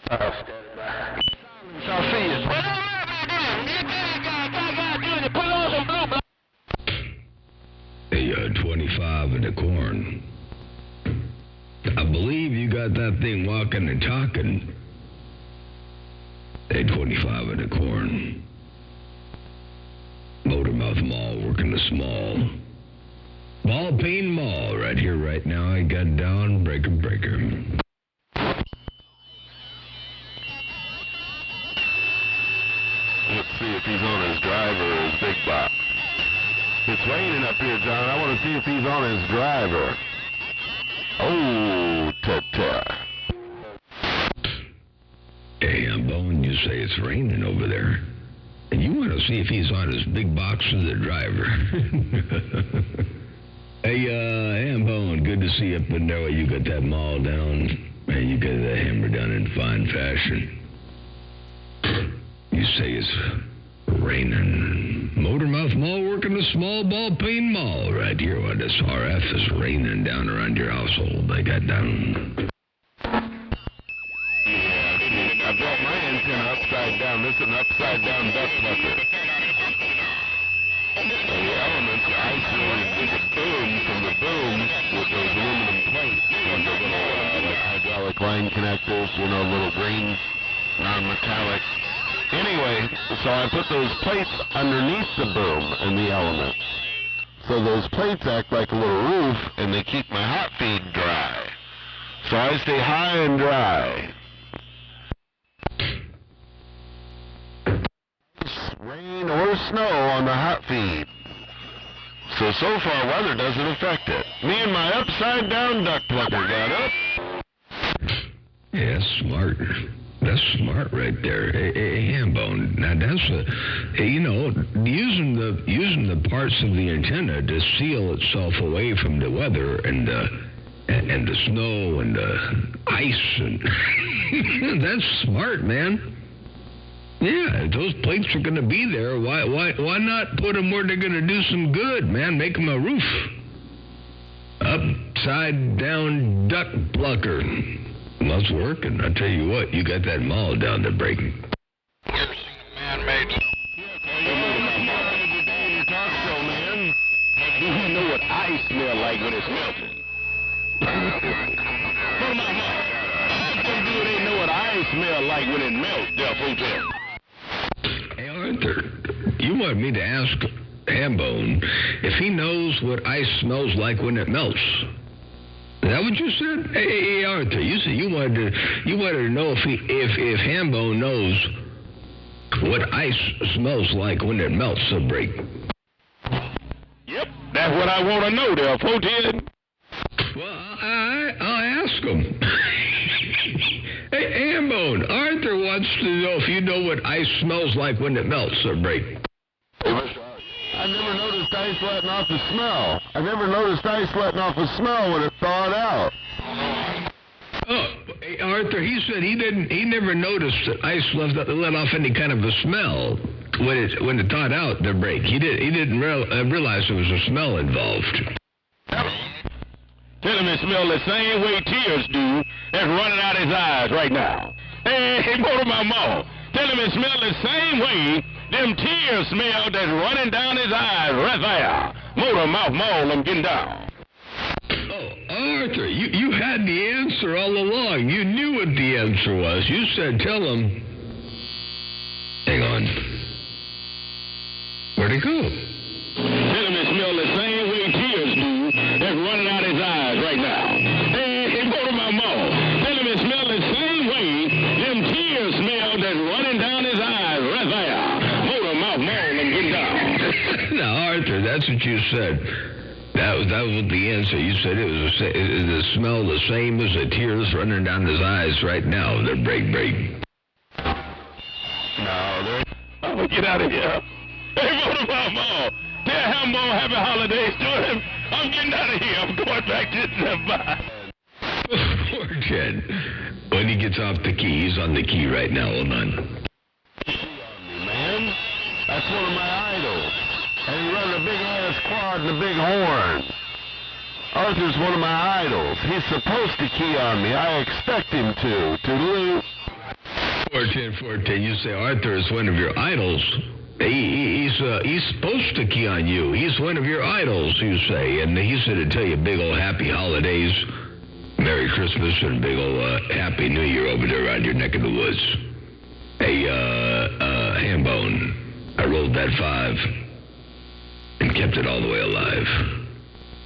Stand by. I'll see you. Hey, 25 in the corn. I believe you got that thing walking and talking. Hey, 25 in the corn. Motormouth Mall working the small. Ball Peen Mall right here, right now. I got down, breaker. Let's see if he's on his driver or his big box. It's raining up here, John. I want to see if he's on his driver. Oh, ta-ta. Hey, I'm Bone. You say it's raining over there. And you want to see if he's on his big box or the driver. Hey, Hambone, good to see you up in there. You got that mall down. Hey, you got that hammer done in fine fashion. You say it's raining. Motormouth Mall working the small Ball Peen Mall right here on this RF is raining down around your household. I got down. Yeah, I brought my antenna upside down. This is an upside down duck plucker. The elements are isolated the boom from the boom with those aluminum plates and the little like hydraulic line connectors, you know, little green, non-metallic. Anyway, so I put those plates underneath the boom and the elements. So those plates act like a little roof and they keep my hot feed dry. So I stay high and dry. Rain or snow on the hot feed. So far weather doesn't affect it. Me and my upside down duck plucker got up. Yeah, smart. That's smart right there. Hey, Hambone. Now that's you know, using the parts of the antenna to seal itself away from the weather and the snow and the ice and that's smart, man. Yeah, if those plates are going to be there, why not put them where they're going to do some good, man? Make them a roof. Upside down duck plucker. That's working. I tell you what, you got that mall down there breaking. Man-made. Talk show, man. Do you know what ice smells like when it's melting? Put them out, How come you ain't know what ice smells like when it melts, Jeff Hotel? Hey, Arthur, you want me to ask Hambone if he knows what ice smells like when it melts? Is that what you said? Hey, Arthur, you said you wanted to know if Hambone knows what ice smells like when it melts a break. Yep, that's what I want to know, there, Hotel. Well, I'll ask him. Hey, Hambone, Arthur wants to know if you know what ice smells like when it melts or break. I never noticed ice letting off the smell. I never noticed ice letting off the smell when it thawed out. Oh, hey, Arthur, he said he never noticed that ice let off any kind of a smell when it thawed out the break. He didn't realize there was a smell involved. Tell him it smells the same way tears do that's running out his eyes right now. Hey, Motormouth Mall. Tell him it smells the same way them tears smell that's running down his eyes right there. Motormouth Mall, I'm getting down. Oh, Arthur, you had the answer all along. You knew what the answer was. You said tell him. Hang on. Where'd he go? Tell him it smells the same way tears do that's running out his eyes right now. Hey, Motormouth Mall. Tell him it smells the same way them tears smell that's running down his eyes right there. Motormouth Mall, I'm getting down. Now, Arthur, that's what you said. That was the answer. You said it was the smell the same as the tears running down his eyes right now. They're break. No, I'm going to get out of here. Hey, Motormouth Mall. Tell Hambone happy holidays to him. I'm getting out of here. I'm going back to the Poor Ted. When he gets off the key, he's on the key right now. Hold on. Man, that's one of my idols. And he runs a big-ass quad and a big horn. Arthur's one of my idols. He's supposed to key on me. I expect him to. Toodaloo. 410, you say Arthur is one of your idols. He's supposed to key on you. He's one of your idols, you say. And he said to tell you big old happy holidays, Merry Christmas, and big old Happy New Year over there around your neck of the woods. Hey, Hambone, I rolled that 5 and kept it all the way alive.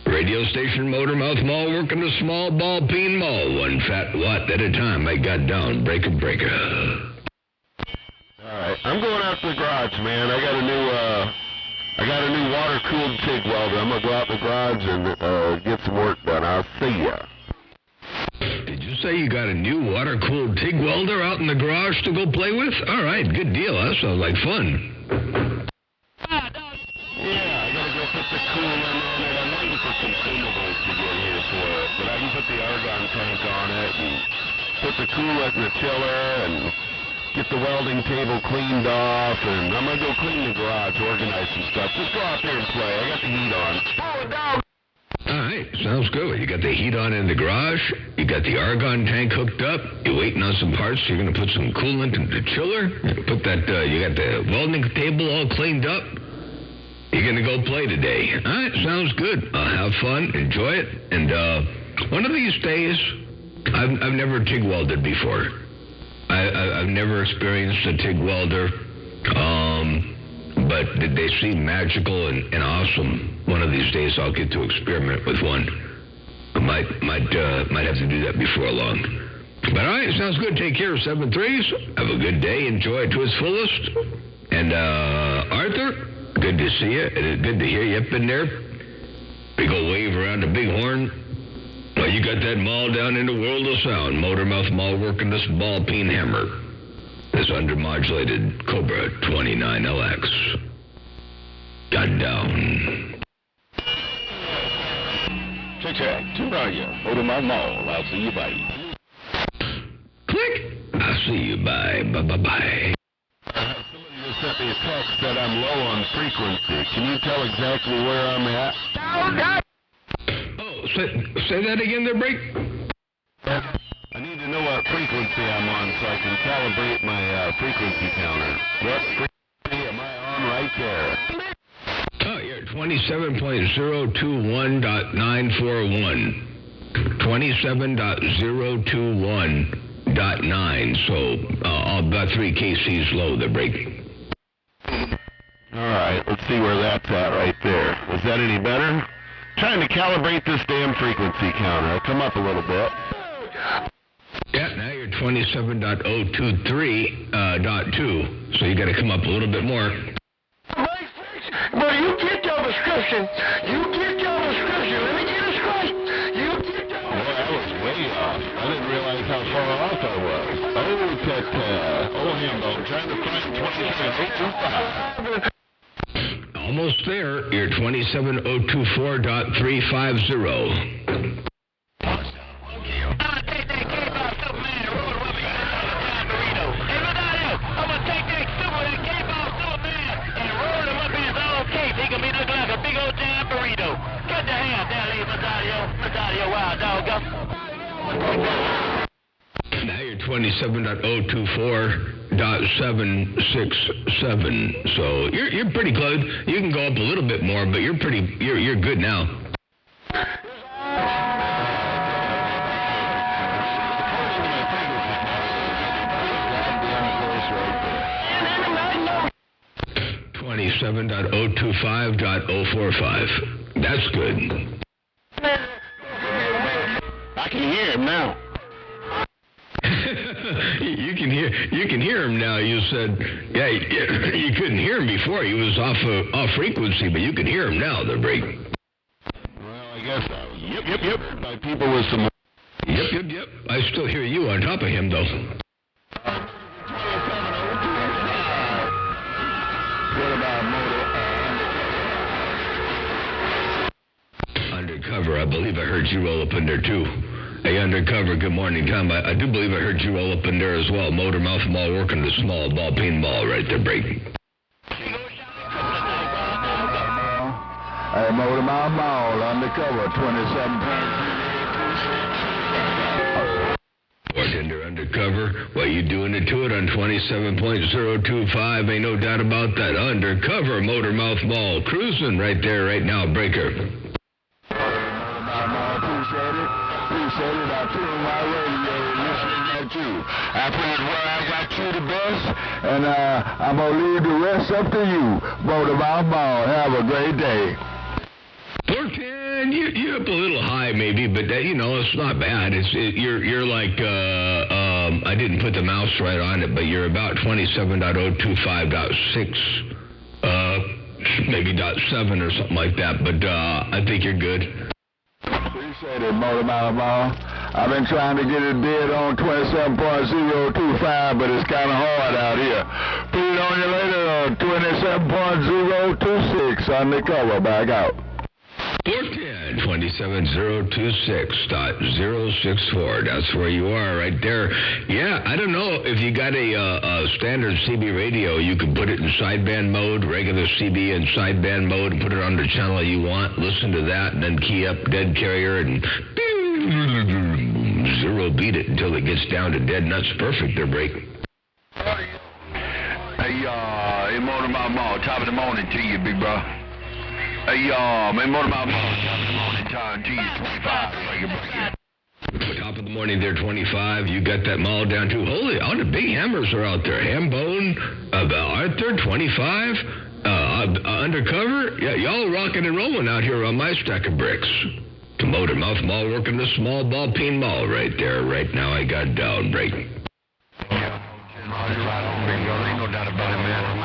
Radio station Motormouth Mall working the small ball peen mall. One fat watt at a time. I got down. Breaker. Alright, I'm going out to the garage, man. I got a new water-cooled TIG welder. I'm going to go out to the garage and get some work done. I'll see ya. Did you say you got a new water-cooled TIG welder out in the garage to go play with? All right, good deal. That sounds like fun. Yeah, I got to go put the coolant on it. I'm waiting for consumables to get here for it. But I can put the argon tank on it and put the coolant in the chiller and get the welding table cleaned off, and I'm going to go clean the garage, organize some stuff. Just go out there and play. I got the heat on. Pull it down. All right, sounds good. You got the heat on in the garage. You got the argon tank hooked up. You're waiting on some parts. You're going to put some coolant in the chiller. Put that. You got the welding table all cleaned up. You're going to go play today. All right, sounds good. Have fun. Enjoy it. And one of these days, I've never TIG welded before. I've never experienced a TIG welder, but they seem magical and awesome. One of these days I'll get to experiment with one. I might have to do that before long. But all right, sounds good. Take care, 7-3s. Have a good day. Enjoy it to its fullest. And Arthur, good to see you. It's good to hear you up in there. Big old wave around the big horn. Well, you got that mall down in the world of sound. Motormouth Mall working this ball peen hammer. This undermodulated Cobra 29LX. Got down. Check. Turaya. Motormouth Mall. I'll see you bye. Click. I'll see you bye. Bye. Somebody just sent me a text that I'm low on frequency. Can you tell exactly where I'm at? Oh, say that again there, Break. I need to know what frequency I'm on so I can calibrate my frequency counter. What frequency am I on right there? Oh, you're 27.021.941. 27.021.9. So about 3 kcs low, the Break. All right, let's see where that's at right there. Is that any better? Trying to calibrate this damn frequency counter. I'll come up a little bit. Yeah, now you're 27.023.2, so you got to come up a little bit more. But you get your prescription. Let me get it straight. Boy, I was way off. I didn't realize how far off I was. Hambone, trying to find 27.025. Almost there. You're 27.024.350. Now you're 27.024.767. So you're pretty close. You can go up a little bit more, but you're good now. 27.025.045. That's good. I can hear him now. You can hear him now. You said, yeah, you couldn't hear him before. He was off frequency, but you can hear him now. The Break. Well, I guess I was. Yep. By people with some. Yep. I still hear you on top of him, though. What about Undercover, I believe I heard you roll up in there, too. Hey, Undercover, good morning, Tom. I do believe I heard you roll up in there as well. Motormouth Mall working the small ball peen ball right there, Break. Hey, Motormouth Mall, Undercover, 27. Bartender You're undercover. Well, you doing it to it on 27.025. Ain't no doubt about that. Undercover, Motormouth Mall. Cruising right there, right now, Breaker. Appreciate it. I tune my radio listening at you. I put where I got you the best, and I'm going to leave the rest up to you. Motormouth Mall. Have a great day. 410, you're up a little high maybe, but that, it's not bad. You're like, I didn't put the mouse right on it, but you're about 27.025.6, maybe .7 or something like that, but I think you're good. Appreciate it, Motormouth Mall. I've been trying to get it bid on 27.025, but it's kind of hard out here. Put it on you later on 27.026 undercover. Back out. 410, 27026.064. That's where you are right there. Yeah, I don't know if you got a standard CB radio, you can put it in sideband mode, regular CB in sideband mode, and put it on the channel you want. Listen to that, and then key up dead carrier and zero beat it until it gets down to dead nuts. Perfect, they're breaking. Hey, Motormouth Mall, top of the morning to you, big bro. Hey, man, Motormouth Mall, top of the morning time to you, 25. Top of the morning there, 25. You got that mall down to, holy, all the big hammers are out there. Hambone, Arthur, 25. Undercover, yeah, y'all rocking and rolling out here on my stack of bricks. The Motormouth Mall working the small ball peen mall right there. Right now I got down break. Ain't no doubt about it, man.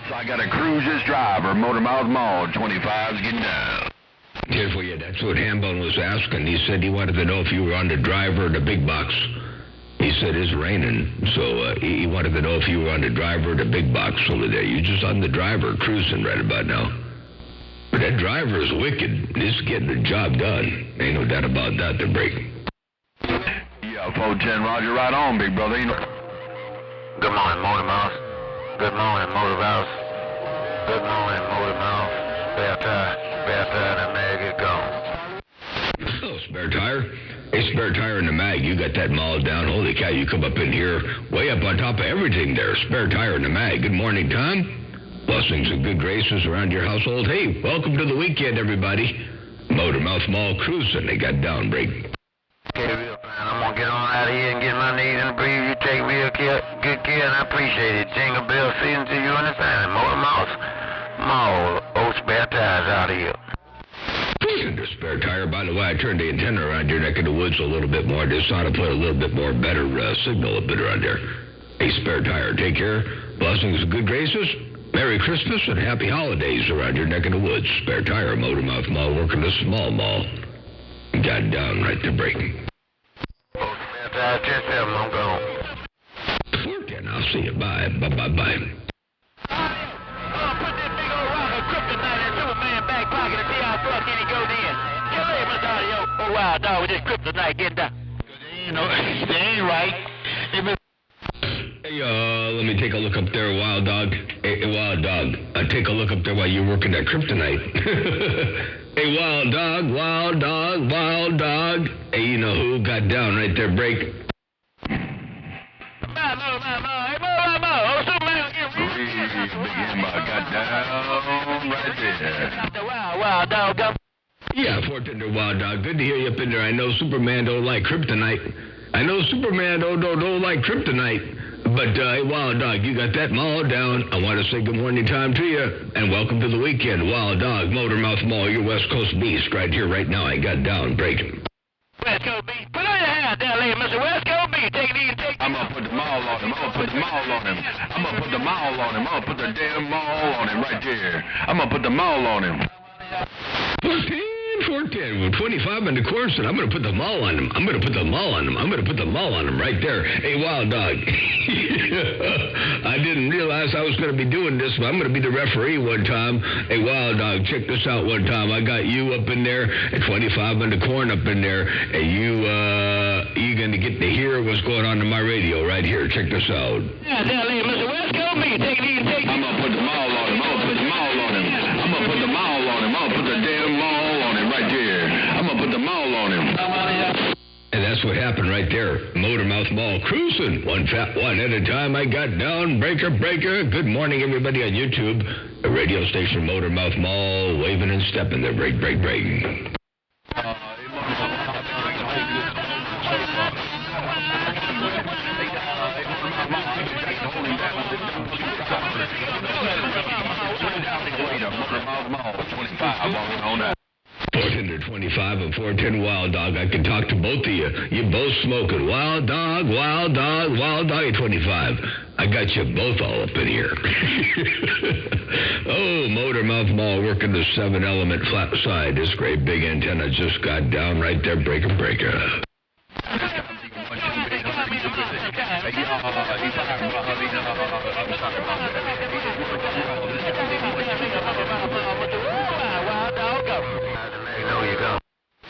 So I got a cruiser's driver, Motormouth Mall, 25's getting down. Careful, yeah, that's what Hambone was asking. He said he wanted to know if you were on the driver or the big box. He said it's raining, so he wanted to know if you were on the driver or the big box over there. You're just on the driver cruising right about now. But that driver is wicked. He's getting the job done. Ain't no doubt about that, the break. Yeah, 410, Roger, right on, big brother. Good morning, Motormouth. Good morning, Motormouth. Good morning, Motormouth. Spare tire, and mag is gone. Oh, spare tire? Hey, spare tire in the mag, you got that mall down. Holy cow, you come up in here way up on top of everything there. Spare tire in the mag. Good morning, Tom. Blessings and good graces around your household. Hey, welcome to the weekend, everybody. Motormouth Mall cruising. They got down break. Okay, real man, I'm going to get on out of here and get my knees in the breeze. You take real good care, and I appreciate it. Jingle bell season to you and the family. Motormouth Mall, old spare tires out of here. The spare tire. By the way, I turned the antenna around your neck of the woods a little bit more. Just ought to put a little bit more better signal up around there. Hey, spare tire, take care. Blessings and good graces. Merry Christmas and happy holidays around your neck of the woods. Spare tire, Motormouth Mall, working the small mall. Got down right to breaking. Oh, spare tire, 10-7, I'm gone. 410, I'll see you. Bye. Bye. Put this big old rock of kryptonite into a man's back pocket and see how far can he go then. Get away, Mr. Audio. Oh, wow, dog, with this kryptonite getting down. They ain't right. Hey, let me take a look up there, Wild Dog. Hey, Wild Dog, take a look up there while you're working that kryptonite. Hey, Wild Dog. Hey, you know who got down right there, break? Got down right there. Wild Dog. Yeah, 410 Wild Dog. Good to hear you up in there. I know Superman don't like kryptonite. I know Superman don't like kryptonite. But, hey, Wild Dog, you got that mall down. I want to say good morning time to you, and welcome to the weekend. Wild Dog, Motormouth Mall, your West Coast beast right here, right now. I got down, breaking. West Coast beast. Put on your hand down there, Mr. West Coast beast. Take it easy, take it. I'm going to put the mall on him. I'm going to put the mall on him. I'm going to put the mall on him. I'm going to put the damn mall on him right there. I'm going to put the mall on him. 410 with 25 in the course, and I'm going to put the mall on him. I'm going to put the mall on him right there. Hey, Wild Dog. I didn't realize I was going to be doing this, but I'm going to be the referee one time. Hey, Wild Dog, check this out one time. I got you up in there and 25 in the corn up in there, and you're going to get to hear what's going on my radio right here. Check this out. Yeah, tell him, Mr. West Coast, me. Take it easy, take it. I'm going to put the mall on him. I'm going to put the mall on him. I'm going to put the mall on him. I'm going to put the damn mall on him right the mall on him. And that's what happened right there. Motormouth Mall cruising. One fat one at a time. I got down. Breaker, breaker. Good morning, everybody on YouTube. The radio station Motormouth Mall waving and stepping there. Break, break, break. On that. 425 and 410 Wild Dog. I can talk to both of you. You both smoking. Wild Dog, Wild Dog, Wild Dog at 25. I got you both all up in here. Oh, Motormouth Mall working the 7-element flat side. This great big antenna just got down right there. Breaker, breaker.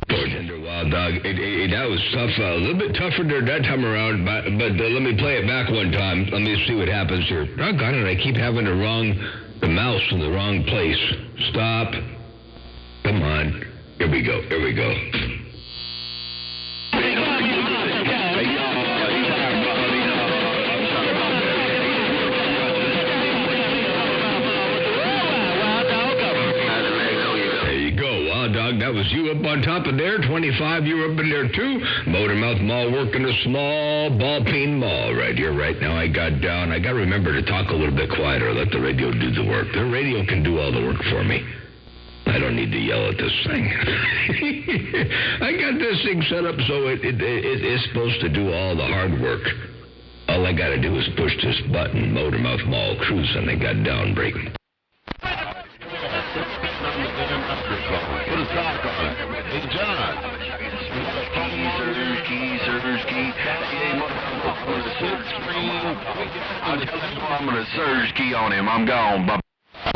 Bartender Wild Dog. That was tough. A little bit tougher that time around, but let me play it back one time. Let me see what happens here. Doggone it, I keep having the mouse in the wrong place. Stop. Come on. Here we go. Here we go. That was you up on top of there. 25, you were up in there too. Motormouth Mall working a small ball peen mall right here, right now. I got down. I got to remember to talk a little bit quieter. Let the radio do the work. The radio can do all the work for me. I don't need to yell at this thing. I got this thing set up so it's supposed to do all the hard work. All I got to do is push this button. Motormouth Mall cruising. I got down break. Put a sock on it. Hey, John. I'm going to surge key on him. I'm gone.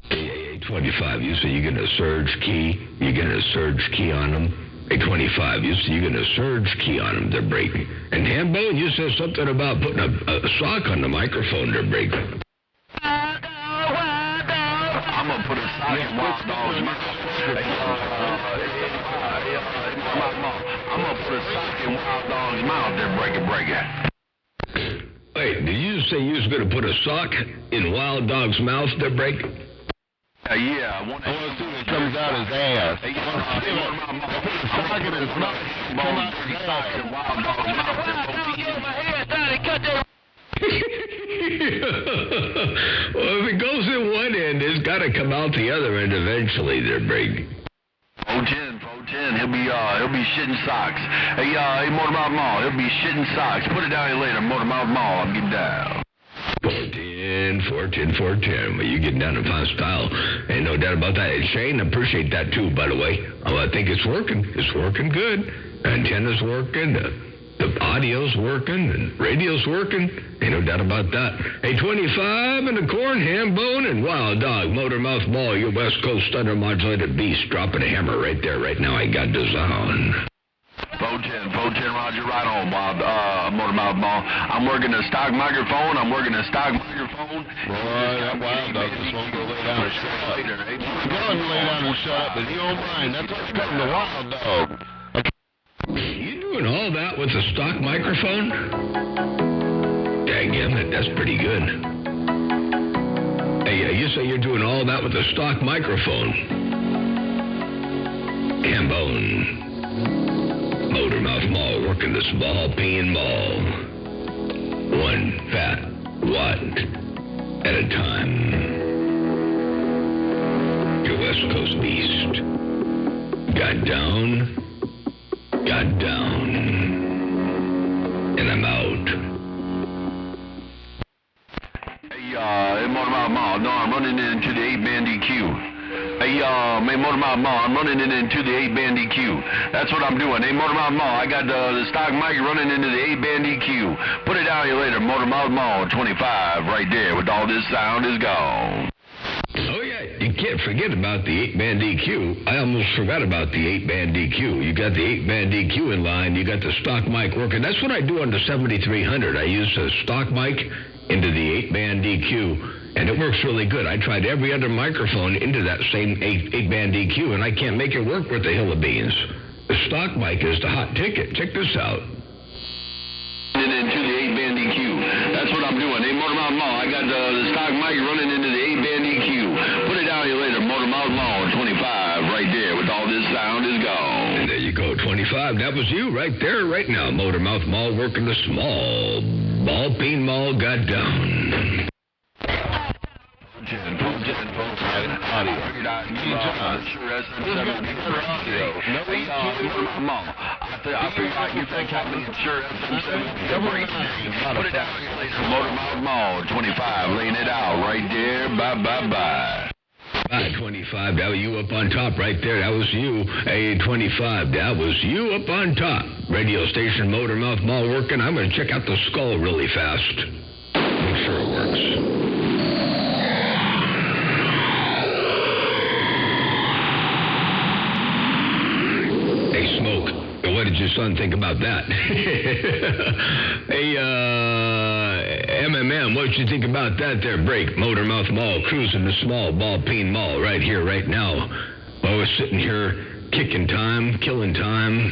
Hey, 25, you say you're going to surge key? You're going to surge key on him? Hey, 25, you say you're going to surge key on him. They're breaking. And Hambone, you said something about putting a sock on the microphone. They're breaking. I'm going to put a sock in Wild Dog's mouth. I'm going to put a sock in Wild Dog's mouth. They're breaker. Wait, did you say you was going to put a sock in Wild Dog's mouth? They're breaking? Yeah. I want to see what comes out his ass. I want to see what put a sock in his mouth. Come out his ass. Wild Dog's mouth. Well, if it goes in one end, it's got to come out the other end eventually. They're breaking. 410, he'll be shitting socks. Hey, Motormouth Mall, he'll be shitting socks. Put it down here later, Motormouth Mall. I'm getting down. 410. Well, you getting down in fine style. Ain't no doubt about that. And Shane, appreciate that too, by the way. Oh, I think it's working. It's working good. Antenna's working. The audio's working and radio's working. Ain't no doubt about that. Hey, 25 and the corn, Hambone, and Wild Dog, Motormouth Mall, your West Coast undermodulated beast, dropping a hammer right there, right now. I got the sound. 410, Roger, right on, Motormouth Mall. I'm working a stock microphone. Boy, that Wild Dog just won't go lay down and shut up. Go and lay down and shut up, but he don't mind. That's what's cutting the Wild Dog. You doing all that with a stock microphone? Daggum, that's pretty good. Hey, you say you're doing all that with a stock microphone? Hambone. Motormouth Mall working the small peen mall. One fat watt at a time. Your West Coast beast. Got down. Got down, and I'm out. Hey, Motormouth Mall, no, I'm running into the 8-band EQ. Hey, Motormouth Mall, I'm running into the 8-band EQ. That's what I'm doing. Hey, Motormouth Mall, I got the stock mic running into the 8-band EQ. Put it down here later, Motormouth Mall, 25, right there, with all this sound is gone. Oh, yeah, you can't forget about the 8-band EQ. I almost forgot about the 8-band EQ. You got the 8-band EQ in line. You got the stock mic working. That's what I do on the 7300. I use a stock mic into the 8-band EQ, and it works really good. I tried every other microphone into that same 8-band EQ, and I can't make it work with the hill of beans. The stock mic is the hot ticket. Check this out. And into the 8-band EQ. That's what I'm doing. Hey, Motormouth Mall, I got the stock mic running into the 8-band EQ. Put it down here later. Motormouth Mall, 25, right there, with all this sound is gone. And there you go, 25. That was you right there, right now. Motormouth Mall working the small. Ball Peen Mall got down. Motormouth Mall, 25, laying it out right there. Bye. 25, that was you up on top right there. That was you. Hey, 25, that was you up on top. Radio station Motormouth Mall working. I'm going to check out the skull really fast. Make sure it works. What did your son think about that? Hey, MMM, what did you think about that there break? Motormouth Mall, cruising the small Ball Peen Mall right here, right now. While we're sitting here kicking time, killing time,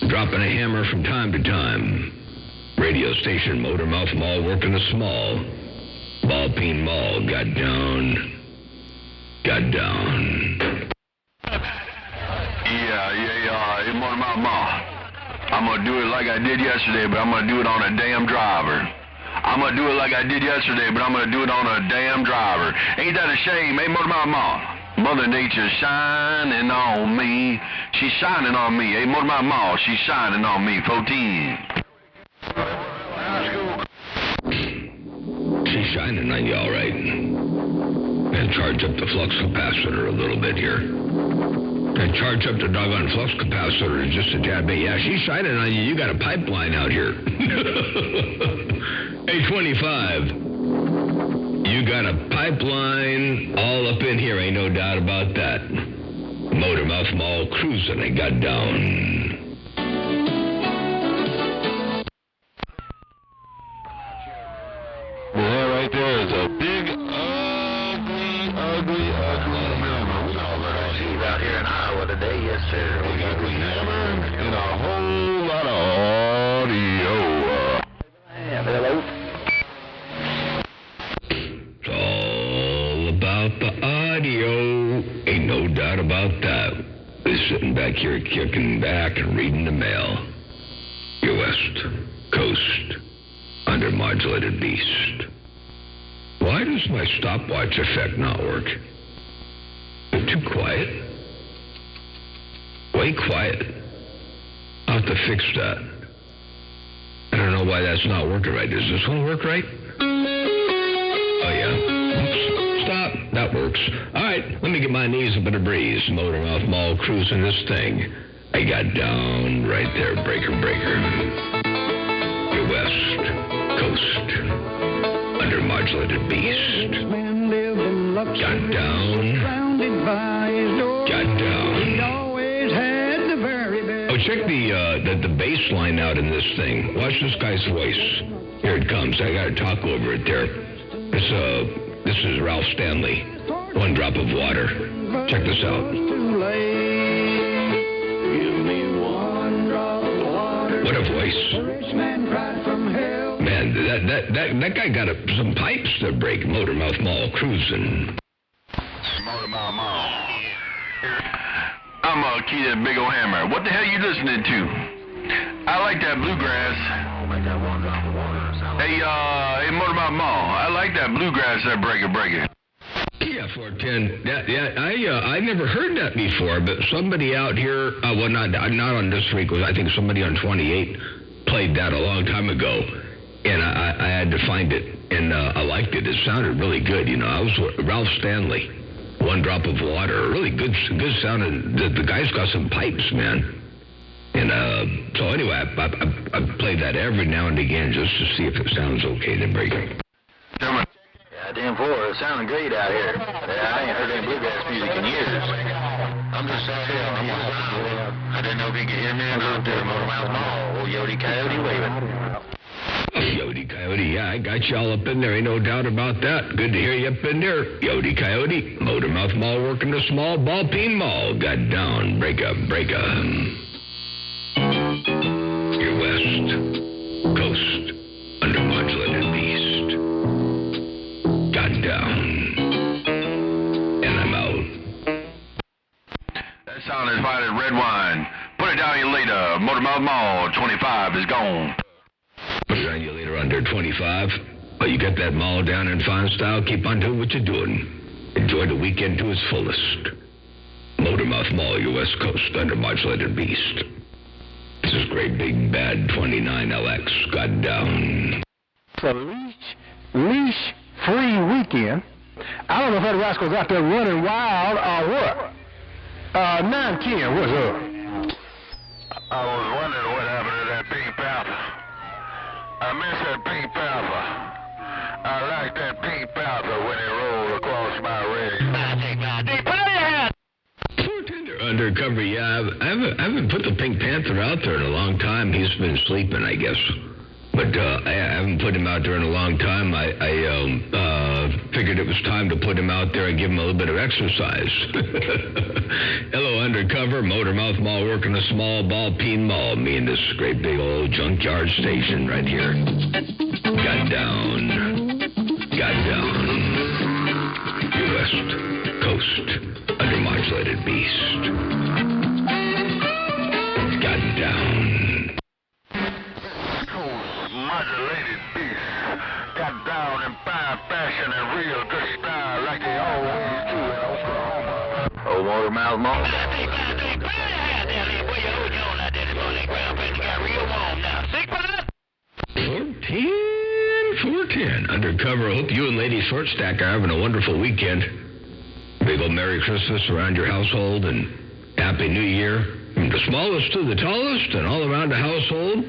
dropping a hammer from time to time. Radio station Motormouth Mall working the small. Ball Peen Mall got down. Yeah, Motormouth Mall. I'm going to do it like I did yesterday, but I'm going to do it on a damn driver. I'm going to do it like I did yesterday, but I'm going to do it on a damn driver. Ain't that a shame, eh, Motormouth Mall? Mother Nature's shining on me. She's shining on me, eh, Motormouth Mall? She's shining on me, 14. She's shining on you, all right. And charge up the flux capacitor a little bit here. And charge up the doggone flux capacitor just a tad bit. Yeah, she's shining on you. You got a pipeline out here. Hey, 25. You got a pipeline all up in here. Ain't no doubt about that. Motormouth Mall cruising. They got down. Well, that right there is a big, ugly hammer. We all learned to see out here in Iowa today, yes, sir. We got the hammer and a whole lot of audio. Hello? It's all about the audio. Ain't no doubt about that. We're sitting back here kicking back and reading the mail. Your West Coast under modulated beast. Why does my stopwatch effect not work? It's too quiet. Way quiet. I'll have to fix that. I don't know why that's not working right. Does this one work right? Oh, yeah. Oops. Stop. That works. All right. Let me get my knees a bit of breeze. Motormouth Mall cruising this thing. I got down right there. Breaker. Your West Coast under modulated beast. Got down. Oh, check the bass line out in this thing. Watch this guy's voice. Here it comes. I gotta talk over it there. This is Ralph Stanley. One drop of water. Check this out. What a voice. Man, that guy got some pipes to break. Motormouth Mall cruising. Motormouth Mall. I'm going to key that big old hammer. What the hell you listening to? I like that bluegrass. Hey, Motormouth Mall. I like that bluegrass, that breaker. Yeah, 410. I never heard that before, but somebody out here, well, not on this frequency. I think somebody on 28 played that a long time ago, and I had to find it, and I liked it. It sounded really good. You know, I was Ralph Stanley. One drop of water, really good sounding. The guy's got some pipes, man. And so anyway, I play that every now and again just to see if it sounds okay to break it. Yeah, 10-4, it sounding great out here. I ain't heard any bluegrass music in years. I'm just out here on the mountain. I didn't know if you could hear me or not there, Motormouth Mall. Old Yodi Coyote waving. Yodi Coyote, yeah, I got y'all up in there. Ain't no doubt about that. Good to hear you up in there. Yodi Coyote, Motormouth Mall working the small Ball Peen Mall. Got down. Break up. it down you later. Motormouth Mall, 25 is gone. Put it on you later under 25. Well, you got that mall down in fine style. Keep on doing what you're doing. Enjoy the weekend to its fullest. Motormouth Mall, your West Coast undermodulated beast. This is great big bad 29LX. Got down. It's a leash-free weekend. I don't know if that rascal's out there running wild or what. 910, what's up? I was wondering what happened to that Pink Panther. I miss that Pink Panther. I like that Pink Panther when it rolled across my radio. Undercover, yeah. I haven't put the Pink Panther out there in a long time. He's been sleeping, I guess. But I haven't put him out there in a long time. I figured it was time to put him out there and give him a little bit of exercise. Hello, Undercover. Motormouth Mall working a small ball peen mall. Me and this great big old junkyard station right here. Got down. Your West Coast undermodulated beast. Got down. Modulated beast. Got down in fine fashion and real good style like they always do in Oklahoma. Oh, Motormouth Mall. 410. Undercover. I hope you and Lady Shortstack are having a wonderful weekend. Big old Merry Christmas around your household and Happy New Year. From the smallest to the tallest and all around the household.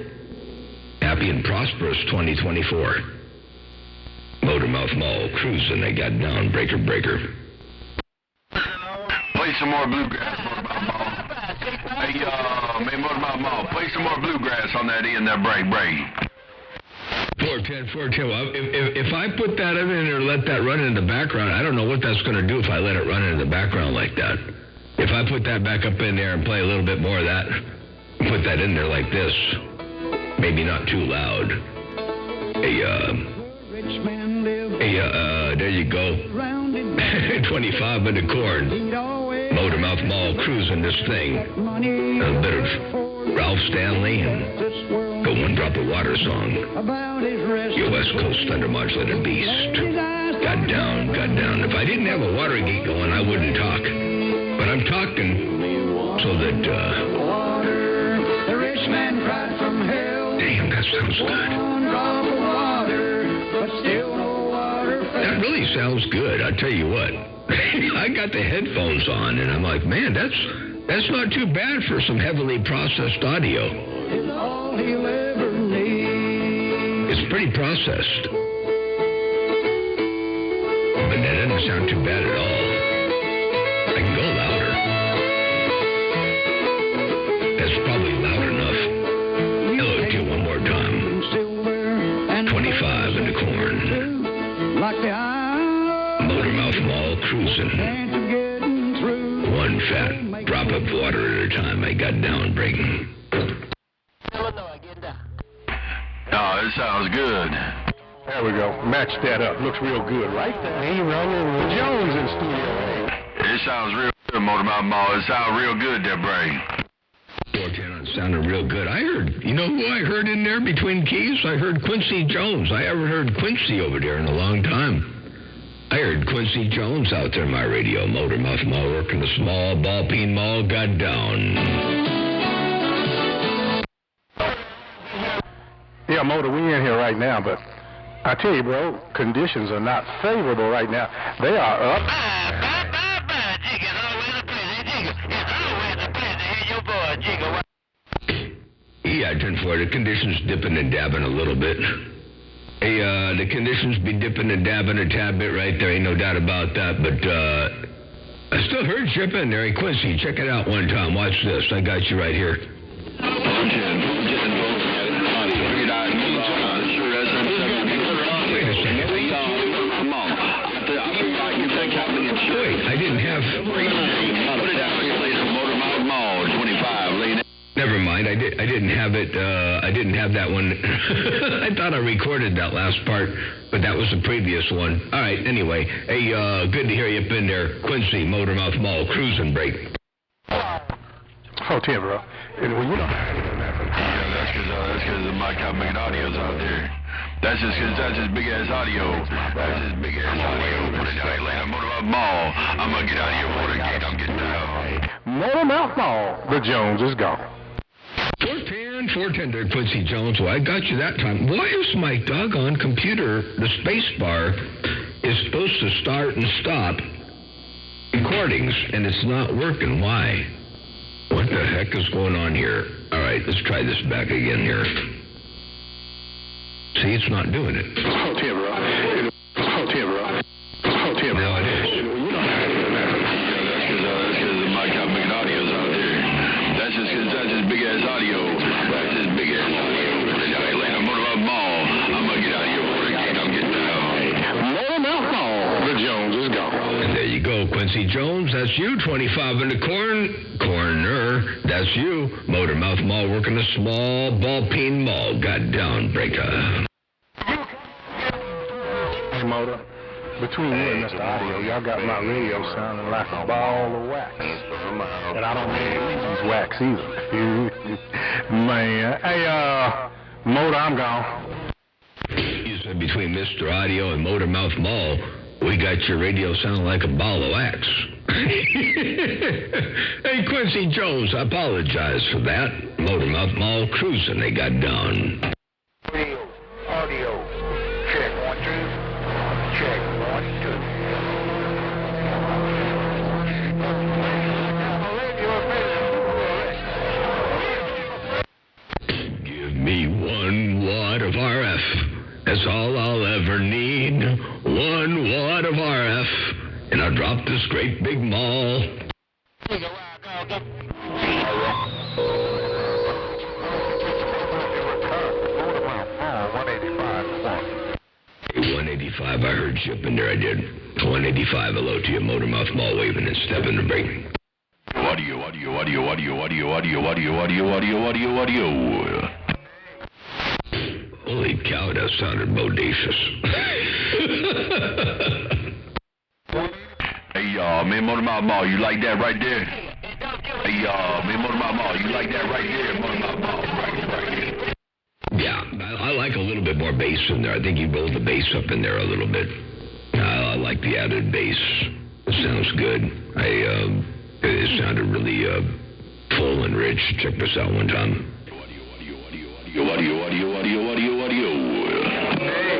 Happy and prosperous 2024. Motormouth Mall cruising. They got down. Breaker. Play some more bluegrass, Motormouth Mall. Hey, Motormouth Mall, play some more bluegrass on that end there, break. 410. Well, if I put that in there and let that run in the background, I don't know what that's going to do if I let it run in the background like that. If I put that back up in there and play a little bit more of that, put that in there like this, maybe not too loud. There you go. 25 in the corn. Motormouth Mall cruising this thing. A bit of Ralph Stanley and Go One Drop of Water song. Your West Coast undermodulated beast. Got down. If I didn't have a Watergate going, I wouldn't talk. But I'm talking so that, damn, that sounds good. That really sounds good, I'll tell you what. I got the headphones on, and I'm like, man, that's not too bad for some heavily processed audio. It's pretty processed. But that doesn't sound too bad at all. I can go louder. That's probably loud enough. Hello to you one more time. 25 in the corn. Motormouth Mall cruising. One fat drop of water at a time. I got down breaking. Oh, it sounds good. There we go. Match that up. Looks real good, right? He running with Jones in studio. It sounds real good, Motormouth Mall. It sounds real good, that break. 410, it sounded real good. I heard, you know who I heard in there between keys? I heard Quincy Jones. I haven't heard Quincy over there in a long time. I heard Quincy Jones out there in my radio. Motormouth Mall working the small ball peen mall. Got down. Yeah, Motor, we in here right now, but I tell you, bro, conditions are not favorable right now. They are up. Yeah, 10-4. The conditions dipping and dabbing a little bit. Hey, the conditions be dipping and dabbing a tad bit right there. Ain't no doubt about that. But I still heard you up in there. Hey, Quincy, check it out one time. Watch this. I got you right here. Wait, I didn't have... Never mind, I didn't have it, I didn't have that one. I thought I recorded that last part, but that was the previous one. All right, anyway, hey, good to hear you up in there. Quincy, Motormouth Mall, cruising break. Oh, Oh, Tim, bro. And when you don't have Yeah, that's because my cop making audios out there. That's just because that's his big ass audio. That's his big ass audio. Put it down, Atlanta Motor Mall. I'm gonna get out of here for the gate. I'm getting down. Motormouth Mall. The Jones is gone. 410 there, Quincy Jones. Well, I got you that time. Why is my doggone computer, the space bar, is supposed to start and stop recordings, and it's not working? Why? What the heck is going on here? All right, let's try this back again here. See, it's not doing it. Oh, Tim, bro. Oh, Tim, bro. Oh, Tim. Now it is. That's because my cop making audios out there. That's just because that's his big ass audio. That's his big ass audio. Put it down, Atlanta Motor Mall. I'm gonna get out of here for the gate. I'm getting down. Motormouth Mall. The Jones is gone. And there you go, Quincy Jones. That's you, 25 in the corner. That's you. Motormouth Mall working a small ball peen mall. Got down, breaker. Hey, Motor. Between you and Mr. Audio, y'all got my radio sounding like a ball of wax. And I don't mean these wax either. Man. Hey, Motor, I'm gone. You said between Mr. Audio and Motormouth Mall, we got your radio sounding like a ball of wax. Hey, Quincy Jones, I apologize for that. Motormouth Mall cruising, they got down. Audio. Check 1, 2. Check 1, 2. Give me 1 watt of RF. That's all I'll ever need. 1 watt of RF. And I'll drop this great big mall. 185, I heard you up in there, I did. 185, hello to you, Motormouth Mall waving and stepping the break. Audio. Holy cow, that sounded bodacious. Hey, man, Motormouth Mall, you like that right there? Hey, man, Motormouth Mall, you like that right there? Motormouth Mall, right here. Yeah, I like a little bit more bass in there. I think you rolled the bass up in there a little bit. I like the added bass. It sounds good. It sounded really full and rich. Check this out one time. Audio.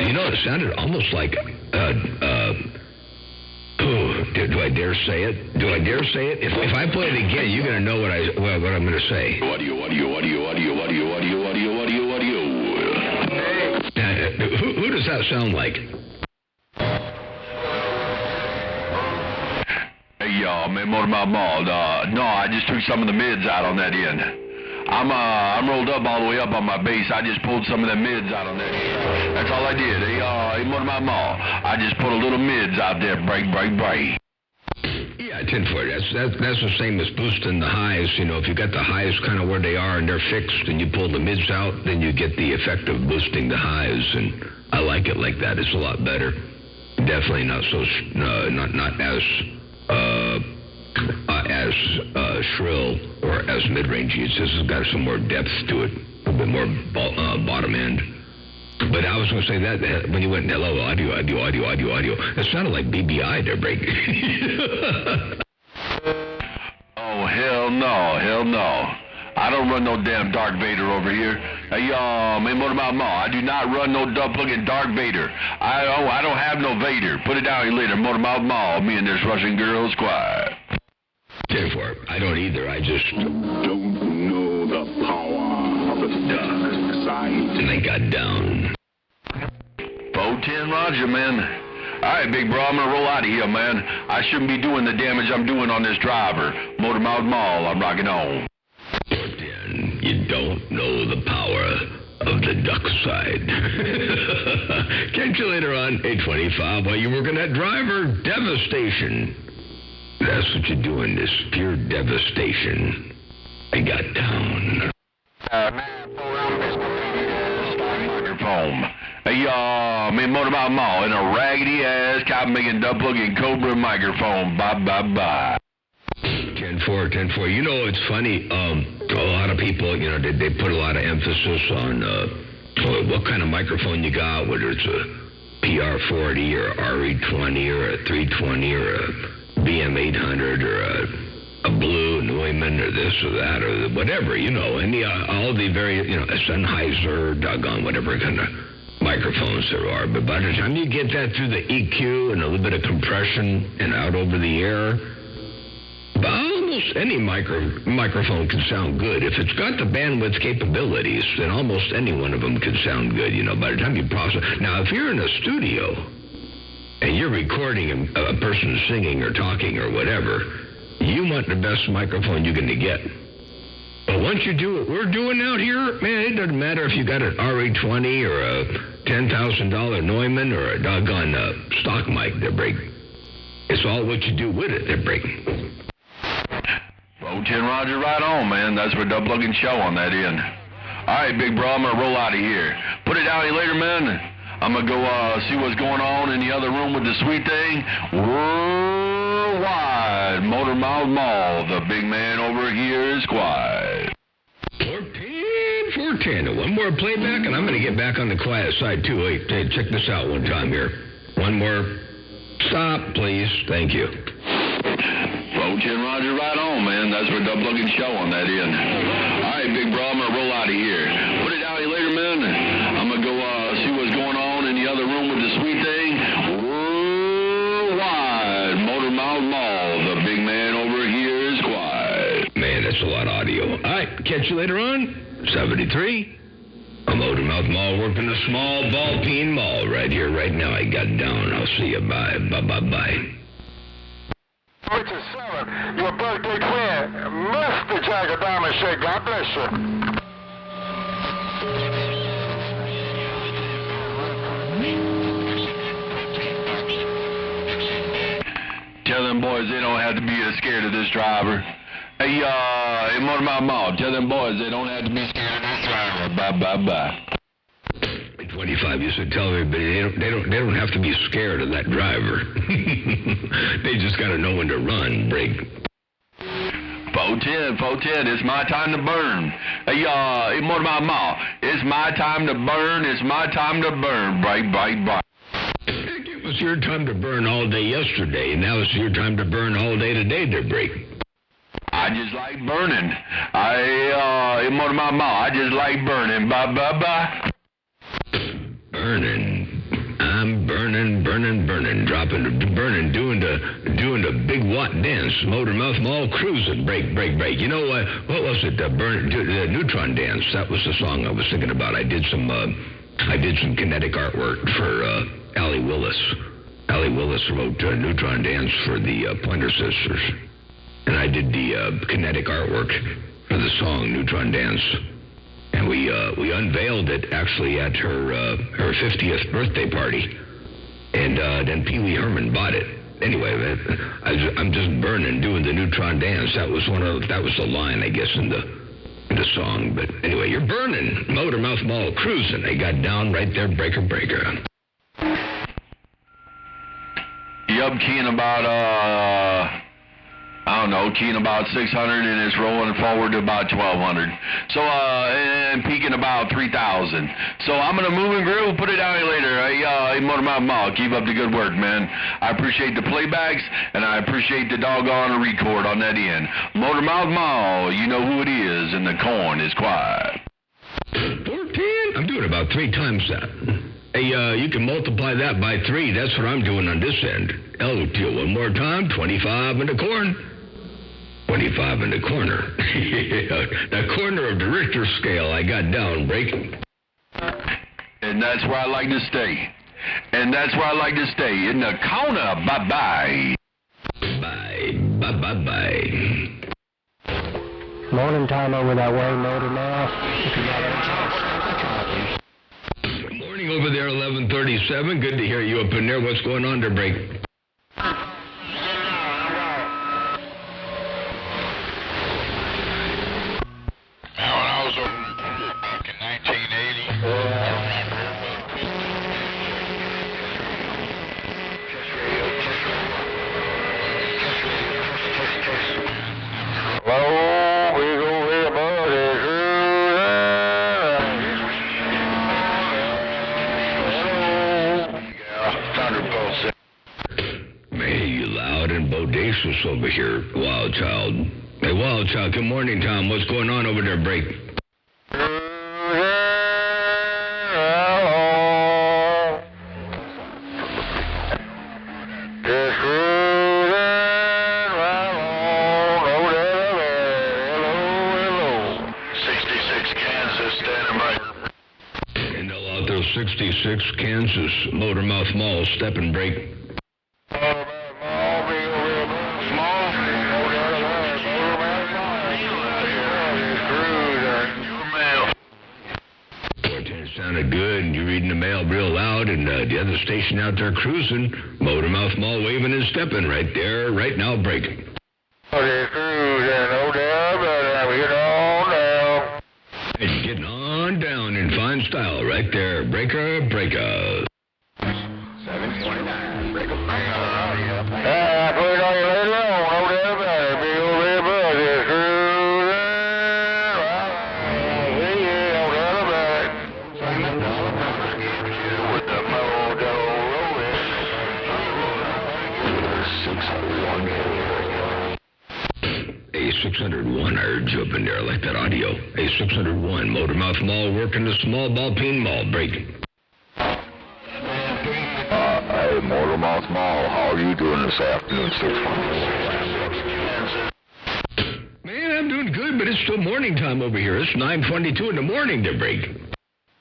You know, it sounded almost like, do I dare say it? Do I dare say it? If I play it again, you're going to know what I'm going to say. Audio. Who does that sound like? Hey, man, Motormouth Mall. No, I just took some of the mids out on that end. I'm rolled up all the way up on my bass. I just pulled some of the mids out on that end. That's all I did. Hey, Motormouth Mall. I just put a little mids out there. Break. Yeah, 10-4. That's the same as boosting the highs. You know, if you got the highs kind of where they are and they're fixed, and you pull the mids out, then you get the effect of boosting the highs. And I like it like that. It's a lot better. Definitely not so not as shrill or as mid-rangey. It's just got some more depth to it, a bit more bottom end. But I was going to say that when you went hello, audio, it sounded like BBI there, break. Oh, hell no. I don't run no damn Darth Vader over here. Hey, man, Motormouth Mall, I do not run no plug-in Darth Vader. I don't have no Vader. Put it down here later, Motormouth Mall. Me and this Russian girl's quiet. 10-4. I don't either. I just don't know the power of the dark side. And they got down. 410 Roger, man. All right, big bro, I'm going to roll out of here, man. I shouldn't be doing the damage I'm doing on this driver. Motormouth Mall, I'm rocking on. 410, you don't know the power of the duck side. Catch you later on 825 while you're working that driver. Devastation. That's what you're doing, this pure devastation. I got down. Microphone. Hey, man, Motormouth Mall in a raggedy ass cop making dub plug-in Cobra microphone. Bye. 10-4. 10-4. You know, it's funny. A lot of people, you know, they put a lot of emphasis on what kind of microphone you got, whether it's a PR40 or RE20 or a 320 or a BM800 or a Blue Neumann or this or that or whatever, you know, and all the very, you know, Sennheiser, doggone, whatever kind of microphones there are. But by the time you get that through the EQ and a little bit of compression and out over the air, almost any microphone can sound good. If it's got the bandwidth capabilities, then almost any one of them can sound good, you know, by the time you process. Now, if you're in a studio and you're recording a person singing or talking or whatever, you want the best microphone you're going to get. But once you do what we're doing out here, man, it doesn't matter if you got an RE20 or a $10,000 Neumann or a doggone stock mic, they're breaking. It's all what you do with it, they're breaking. 010 Roger, right on, man. That's for Dub Plug-in Show on that end. All right, big bro, I'm going to roll out of here. Put it out here later, man. I'm going to go see what's going on in the other room with the sweet thing. Worldwide Motor Mouth Mall. The big man over here is quiet. 410. One more playback, and I'm going to get back on the quiet side, too. Hey, check this out one time here. One more. Stop, please. Thank you. 010 Roger, right on, man. That's for Dub Plug-in Show on that end. All right, big bro, I'm going to roll out of here. Put it out here later, man. I'm going to go see what's going on in the other room with the sweet thing. Worldwide Motor Mouth Mall. The big man over here is quiet. Man, that's a lot of audio. All right, catch you later on. 73. A Motor Mouth Mall working a small ball peen mall right here, right now. I got down. I'll see you. Bye. Bye. Richard 7, your birthday twin, Mr. Jagger Diamond Shake. God bless you. Tell them boys they don't have to be scared of this driver. Hey, in Motor Mouth Mall, tell them boys they don't have to be scared of this driver. Bye. 25 used to tell everybody they don't have to be scared of that driver. They just got to know when to run, break. 410, it's my time to burn. Hey, in Motor Mouth Mall, it's my time to burn, Break. It was your time to burn all day yesterday, and now it's your time to burn all day today to break. I just like burning. In Motor Mouth Mall, I just like burning. Bye. Burning. I'm burning, dropping, doing the big watt dance, Motor Mouth Mall cruising, break. You know what? What was it? The Neutron Dance. That was the song I was thinking about. I did some kinetic artwork for Allie Willis. Allie Willis wrote Neutron Dance for the Pointer Sisters, and I did the kinetic artwork for the song Neutron Dance. And we unveiled it actually at her 50th birthday party, and then Pee Wee Herman bought it. Anyway, I'm just burning, doing the Neutron Dance. That was the line, I guess, in the song. But anyway, you're burning, Motor Mouth Mall cruising. I got down right there, breaker. Yup, keying about keying about 600, and it's rolling forward to about 1,200. So, and peaking about 3,000. So I'm going to move and groove, put it out here later. Hey, Motor Mouth Mall, keep up the good work, man. I appreciate the playbacks, and I appreciate the doggone record on that end. Motor Mouth Mall, you know who it is, and the corn is quiet. 14? I'm doing about 3 times that. Hey, you can multiply that by 3. That's what I'm doing on this end. L2, one more time, 25 in the corn. 25 in the corner. The corner of the Richter scale I got down, breaking. And that's where I like to stay. In the corner. Bye. Bye. Morning time over that way, Motor Mouth. Good morning over there, 1137. Good to hear you up in there. What's going on there, break? Mouse over here, Wild Child. Hey, Wild Child, good morning, Tom. What's going on over there, Break? And they'll out there, 66 Kansas, Motormouth Mall, step and break. Sounded good, and you're reading the mail real loud, and the other station out there cruising, Motormouth Mall waving and stepping right there, right now breaking. And getting on down in fine style right there, breaker, breaker. 729, breaker. A601, I heard you up in there. I like that audio. A601, Motormouth Mall working the small ball peen mall breaking. Hey, Motormouth Mall, how are you doing this afternoon, 611? Man, I'm doing good, but it's still morning time over here. It's 9:22 in the morning to break.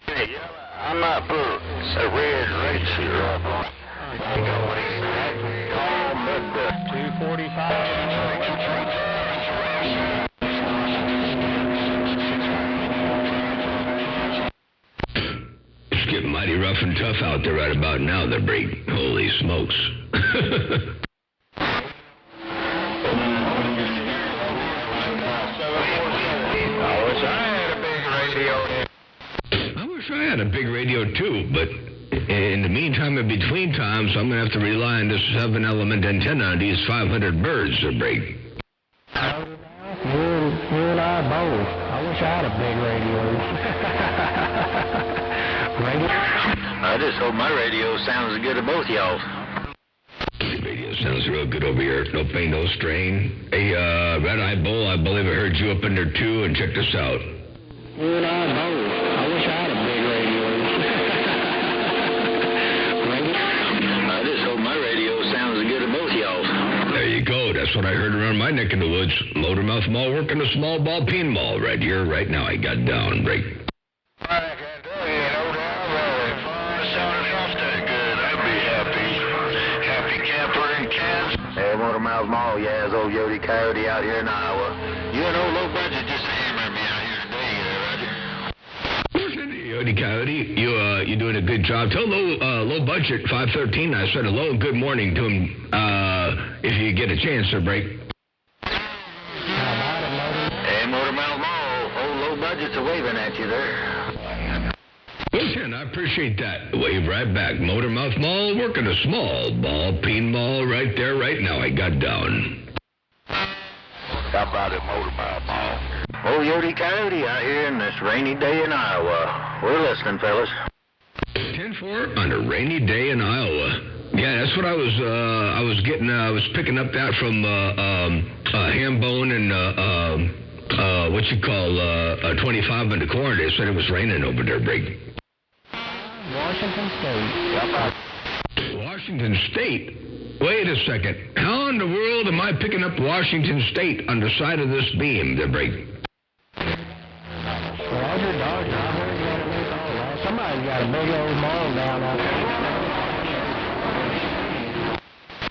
Hey, I might put a red race here up on. 245. It's getting mighty rough and tough out there right about now, the break. Holy smokes. I wish I had a big radio. I wish I had a big radio too, but in the meantime, in between times, I'm going to have to rely on this 7-element antenna on these 500 birds to break. You and I both. I wish I had a big radio. I just hope my radio sounds as good as both y'all. The radio sounds real good over here. No pain, no strain. Hey, Red Eye Bull, I believe I heard you up in there too, and check this out. You and I both. I wish I had a big radio. I just hope my radio sounds as good as both y'all. There you go. That's what I heard around my neck of the woods. Motormouth Mall working a small ball peen mall right here, right now. I got down, break. Hey, Motormouth Mall, yeah, it's old Yodi Coyote out here in Iowa. You and old Low Budget just hammered me out here today, Roger. Yodi Coyote, you doing a good job. Tell Low Budget 513 I said hello and good morning to him if you get a chance to break. Hey, Motormouth Mall, old Low Budget's waving at you there. Listen, I appreciate that. Wave right back. Motormouth Mall working a small ball peen mall right there, right now. I got down. How about it, Motormouth Mall? Old Yodi Coyote out here in this rainy day in Iowa. We're listening, fellas. 10-4 on a rainy day in Iowa. Yeah, that's what I was getting. I was picking up that from Hambone and what you call 25 in the corner. They said it was raining over there, break. Washington State. Washington State? Wait a second. How in the world am I picking up Washington State on the side of this beam, the break? Roger, Dodger, I heard you had a big mall. Somebody's got a big old mall down out there.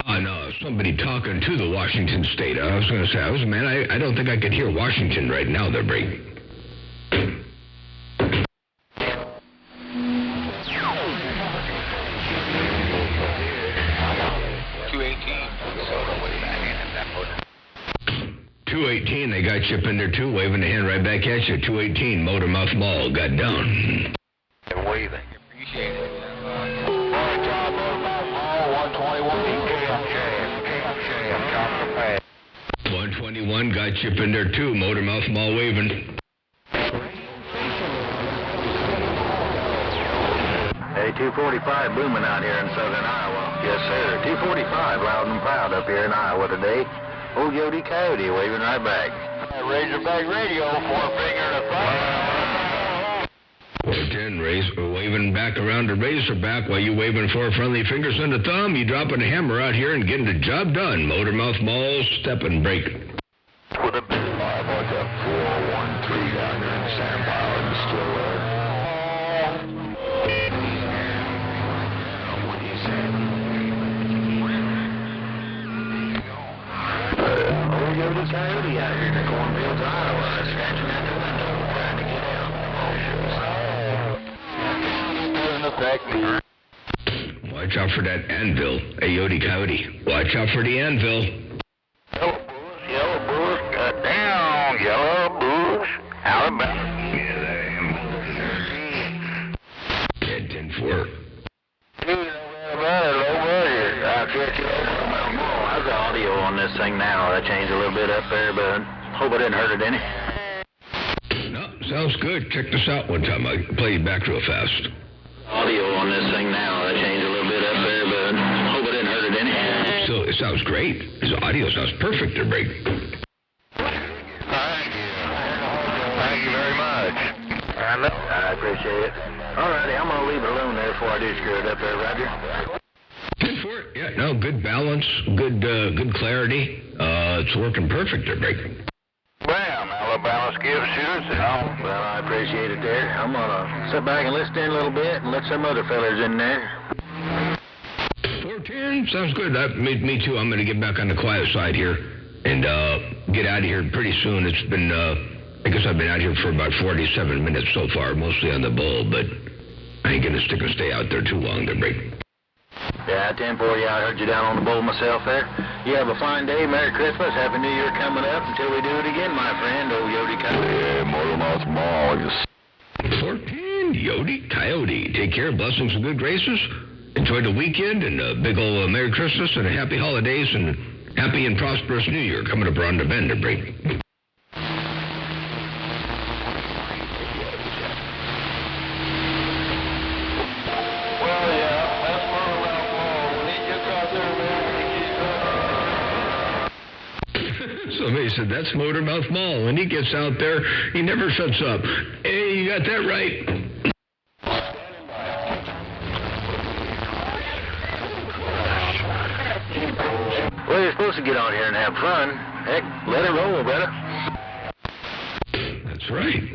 I know, somebody talking to the Washington State. I was going to say, I don't think I could hear Washington right now, the break. They got you up in there too, waving the hand right back at you. 218 Motormouth Mall got down. And waving. Appreciate it. 121 got you up in there too, Motormouth Mall waving. Hey, 245 booming out here in southern Iowa. Yes, sir. 245 loud and proud up here in Iowa today. Old Yodi Coyote waving right back. Razorback Radio, 4-finger to thumb. 410, waving back around the Razorback while you waving 4 friendly fingers and a thumb. You dropping a hammer out here and getting the job done. Motormouth Mall, step and break. With a big live, I got 413 down here in San Paulo. You still there? What do you say? Old Yodi Coyote out here in the cornfields, Iowa, scratching out the window, trying to get out. Watch out for that anvil. Hey, Yodi Coyote, watch out for the anvil. Yellow Bush, got down, Yellow Bush, Alabama. Yeah, 10-4. I'll catch you over. How's the audio on this thing now? I changed a little bit up there, but hope I didn't hurt it any. No, sounds good. Check this out one time. I'll play you back real fast. Audio on this thing now. I changed a little bit up there, but hope I didn't hurt it any. So it sounds great. His audio sounds perfect there, Break. Thank you very much. I appreciate it. All righty, I'm going to leave it alone there before I do screw it up there, Roger. 10-4. Yeah, no, good balance, good clarity. It's working perfect there, Break. Bam, Alabama skip shooters at home. Well, I appreciate it there. I'm going to sit back and listen in a little bit and let some other fellers in there. 410, sounds good. Me too. I'm going to get back on the quiet side here and get out of here pretty soon. It's been, I guess I've been out here for about 47 minutes so far, mostly on the bull, but I ain't going to stick and stay out there too long there, Break. Yeah, 10-4, yeah, I heard you down on the bowl myself there. You have a fine day. Merry Christmas. Happy New Year coming up until we do it again, my friend. Old Yodi Coyote. Yeah, Motormouth Mall. 410, Yodi Coyote. Take care. Blessings and good graces. Enjoy the weekend and a big old Merry Christmas and a happy holidays and happy and prosperous New Year coming up around the bend to Break. Somebody said, that's Motormouth Mall. When he gets out there, he never shuts up. Hey, you got that right. Well, you're supposed to get on here and have fun. Heck, let it roll, brother. That's right.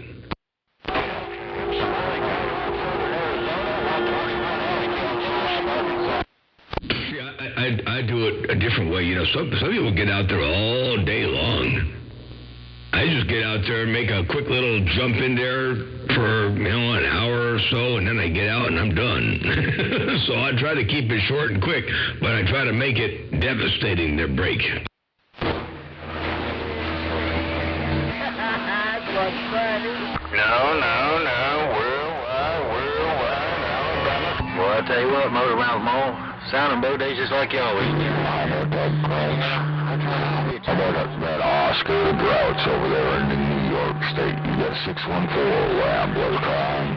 I do it a different way. You know, some people get out there all day long. I just get out there and make a quick little jump in there for, an hour or so, and then I get out and I'm done. So I try to keep it short and quick, but I try to make it devastating, their break. No, worldwide, Alabama. Well, I tell you what, Motormouth Mall, sounding bow days just like you always do. I heard that crunch. How about that Oscar Grouch over there in the New York State? You got 614 Rambler crying.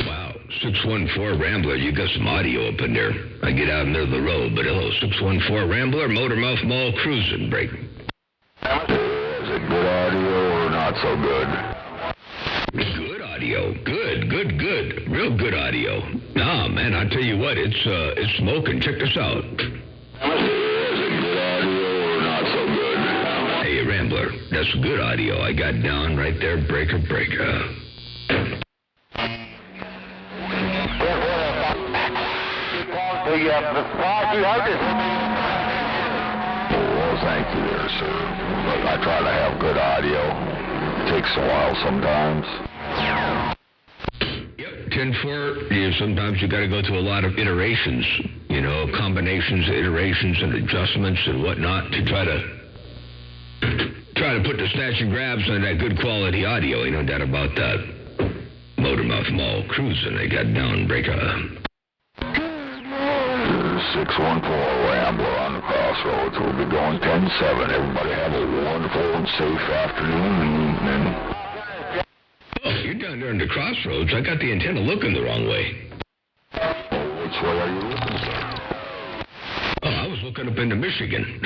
Wow, 614 Rambler, you got some audio up in there. I get out in the middle of the road, but hello, 614 Rambler, Motormouth Mall, cruising, break. Is it good audio or not so good? Good audio, good. Real good audio. Nah, man, I tell you what, it's smoking. Check this out. Is it good audio or not so good? Hey, Rambler, that's good audio. I got down right there, breaker. Well, thank you there, sir. But I try to have good audio. It takes a while sometimes. Yep, 10-4, sometimes you got to go through a lot of iterations, combinations, iterations, and adjustments and whatnot to try to put the snatch and grabs on that good quality audio. No doubt about that. Motormouth Mall cruising, they got down breaker. 614 Rambler on the crossroads. We'll be going 10-7. Everybody have a wonderful and safe afternoon and evening. Oh, you're down there in the crossroads. I got the antenna looking the wrong way. Which way are you looking, sir? Oh, I was looking up into Michigan.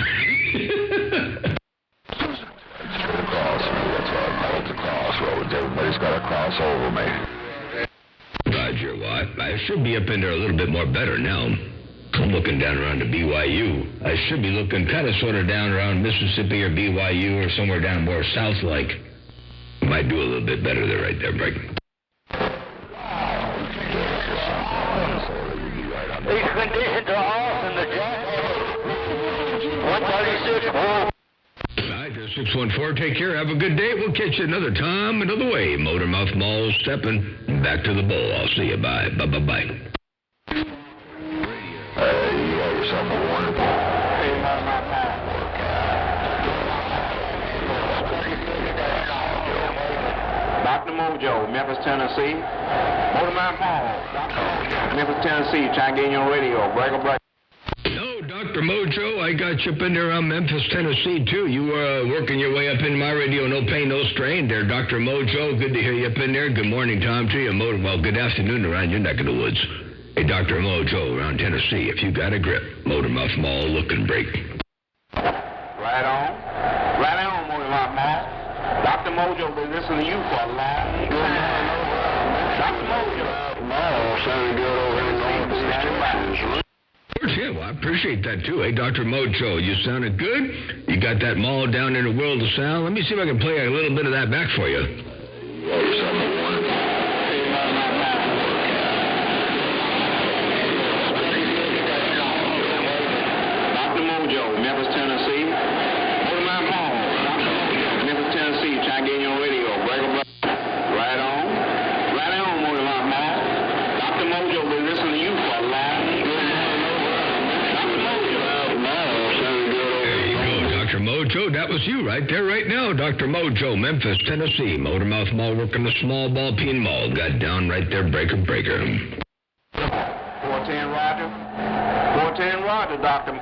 pass over me. Roger, well, I should be up in there a little bit more better now. I'm looking down around to BYU. I should be looking kind of sort of down around Mississippi or BYU or somewhere down more south like. Might do a little bit better there right there, Mike. These conditions are awesome. The Jack 136. All right, 614, take care. Have a good day. We'll catch you another time, another way. Motormouth Mall stepping back to the bowl. I'll see you. Bye. Bye. You got yourself a warning. Dr. Mojo, Memphis, Tennessee. Motormouth Mall. Memphis, Tennessee. Trying to get you on radio. Break. No, Dr. Mojo, I got you up in there around Memphis, Tennessee, too. You were working your way up in my radio, no pain, no strain there. Dr. Mojo, good to hear you up in there. Good morning, Tom, to you. Well, good afternoon around your neck of the woods. Hey, Dr. Mojo, around Tennessee, if you got a grip, Motormouth Mall, look and break. Right on, Motormouth Mall. Dr. Mojo, been listening to you for a long time. Dr. Mojo. Mall sounded good over in North. Yeah, well, I appreciate that, too. Hey, Dr. Mojo, you sounded good. You got that mall down in the world of sound. Let me see if I can play a little bit of that back for you. Dr. Mojo, Memphis, Tennessee. Motormouth Mall. Memphis, Tennessee. Trying to get you on radio. Right on, Motormouth Mall. Dr. Mojo, been listening to you for a long time. Dr. Mojo, that was you right there right now. Dr. Mojo, Memphis, Tennessee. Motormouth Mall working the small ball peen mall. Got down right there, breaker. 410 Roger, Dr.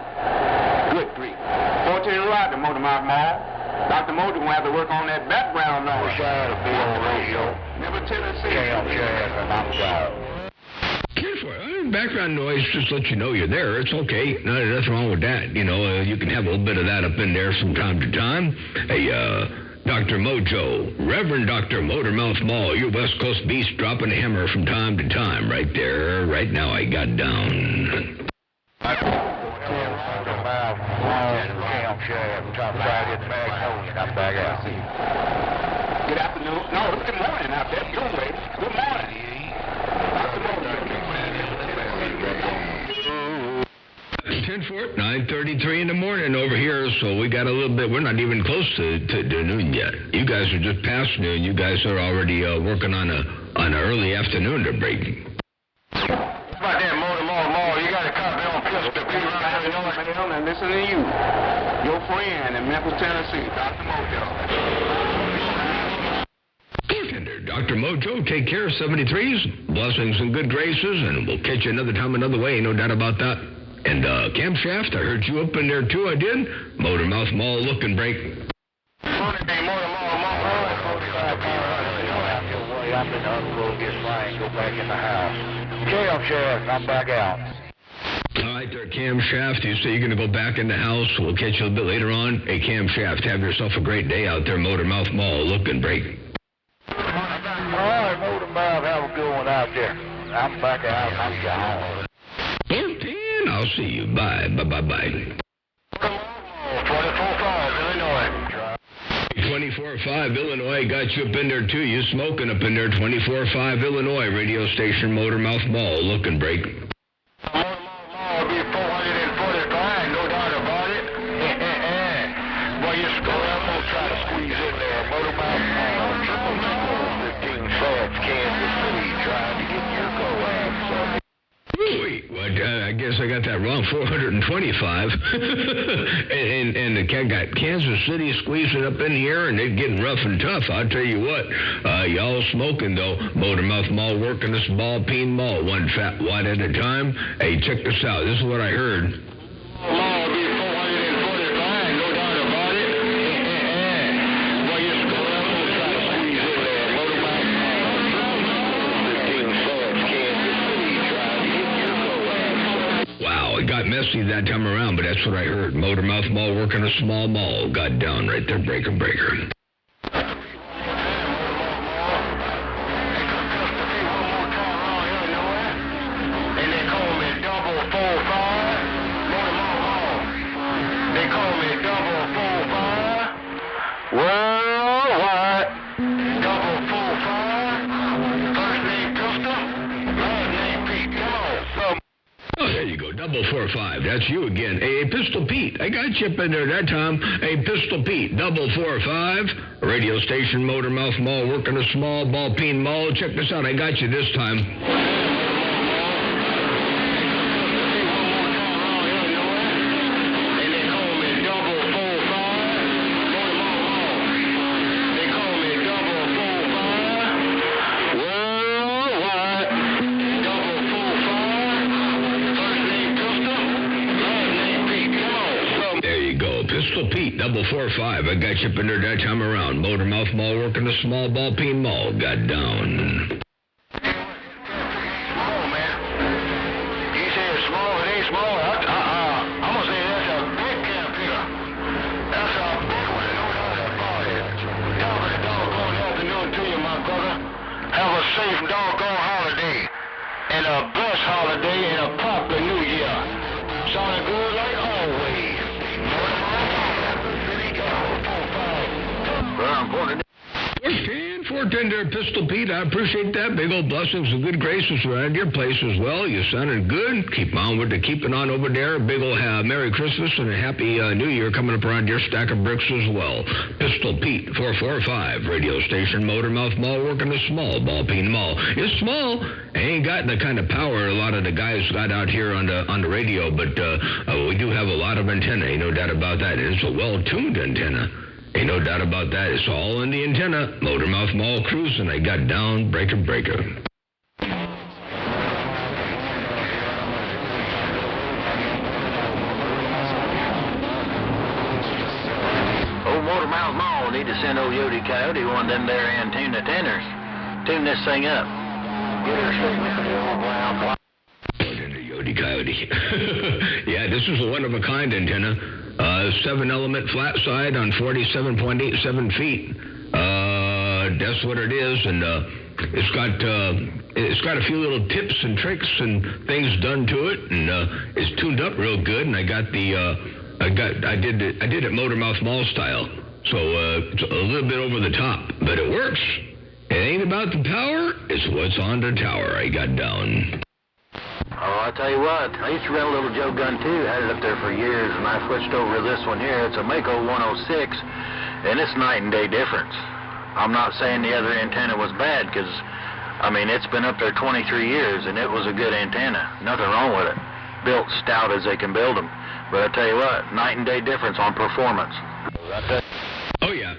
Good grief. 410 Roger, Motormouth Mall. Dr. Mojo gonna have to work on that background noise. Trying to be on radio. Memphis, Tennessee. Background noise, just let you know you're there. It's okay. Nothing wrong with that. You know, you can have a little bit of that up in there from time to time. Hey, Dr. Mojo, Reverend Dr. Motormouth Mall, your West Coast beast dropping a hammer from time to time. Right there, right now I got down. Good afternoon. No, it's good morning out there. Good way. Good morning. Dr. Mojo. 10-4, 9:33 in the morning over here, so we got a little bit. We're not even close to noon yet. You guys are just past noon. You guys are already working on an early afternoon to break. About that Mall, you got a copy on pistol. And listen to you, your friend in Memphis, Tennessee, Dr. Mojo. Dr. Mojo, take care. 73s, blessings and good graces, and we'll catch you another time, another way. No doubt about that. And Camshaft, I heard you up in there too. I did. Motormouth Mall, look and break. Go back in the house. Camshaft, I'm back out. All right there, Camshaft. You say you're going to go back in the house. We'll catch you a bit later on. Hey, Camshaft, have yourself a great day out there, Motormouth Mall, look and break. All right, Motormouth, have a good one out there. I'm back out. I'm gone. 14, I'll see you. Bye. 24-5, Illinois. 24-5 Illinois, got you up in there too. You smoking up in there. 24-5 Illinois, radio station Motormouth Mall, look and break. Mall be 445, no doubt about it. Well, you score, I'm going to try to squeeze in there. Motormouth Mall, 15 Feds, Kansas City, trying to get your go-out. Wait, what? I guess I got that wrong. 425. and the got Kansas City squeezing up in here, and they're getting rough and tough. I'll tell you what. Y'all smoking, though. Motormouth Mall working this ball peen mall, one fat watt at a time. Hey, check this out. This is what I heard. Mall be 445, no doubt about it. Well, you score, I'm going to try to squeeze in there. Motormouth Mall, 15 Feds, Kansas City, trying to get your go-out. Wow, it got messy that time around, but that's what I heard. Motormouth Mall working a small mall. Got down right there, breaker. 445. That's you again. Hey, Pistol Pete. I got you up in there that time. Hey, Pistol Pete. 445. Radio station, Motormouth Mall, working a small ball peen mall. Check this out. I got you this time. Pistol Pete, 445. I got you up in there that time around. Motormouth Mall, working the small ball peen mall. Got down. Small, man. He said small, it ain't small. I'm going to say that's a big caterpillar. That's a big one, no doubt about it. Have a doggone afternoon to you, my brother. Have a safe doggone holiday. And a blessed holiday and a proper new year. Sounding good like always. 410 there, Pistol Pete. I appreciate that. Big old blessings and good graces around your place as well. You sounded good. Keep on with the keeping on over there. Big old Merry Christmas and a Happy New Year coming up around your stack of bricks as well. Pistol Pete, 445, radio station, Motormouth Mall, working the small ball peen mall. It's small. Ain't got the kind of power a lot of the guys got out here on the radio, but we do have a lot of antennae, no doubt about that. It's a well-tuned antenna. Ain't no doubt about that. It's all in the antenna. Motormouth Mall cruising. I got down. Breaker. Old Motormouth Mall need to send old Yodi Coyote one of them there antenna tenders. Tune this thing up. Get her straight. Yodi Coyote. Yeah, this is a one-of-a-kind antenna. 7-element flat side on 47.87 feet. That's what it is, and it's got a few little tips and tricks and things done to it, and it's tuned up real good. And I did it Motormouth Mall style, so it's a little bit over the top, but it works. It ain't about the power; it's what's on the tower. I got down. Oh, I tell you what, I used to rent a little Joe gun too, had it up there for years, and I switched over to this one here. It's a Mako 106, and it's night and day difference. I'm not saying the other antenna was bad, because, I mean, it's been up there 23 years, and it was a good antenna. Nothing wrong with it. Built stout as they can build them. But I tell you what, night and day difference on performance. Oh, yeah.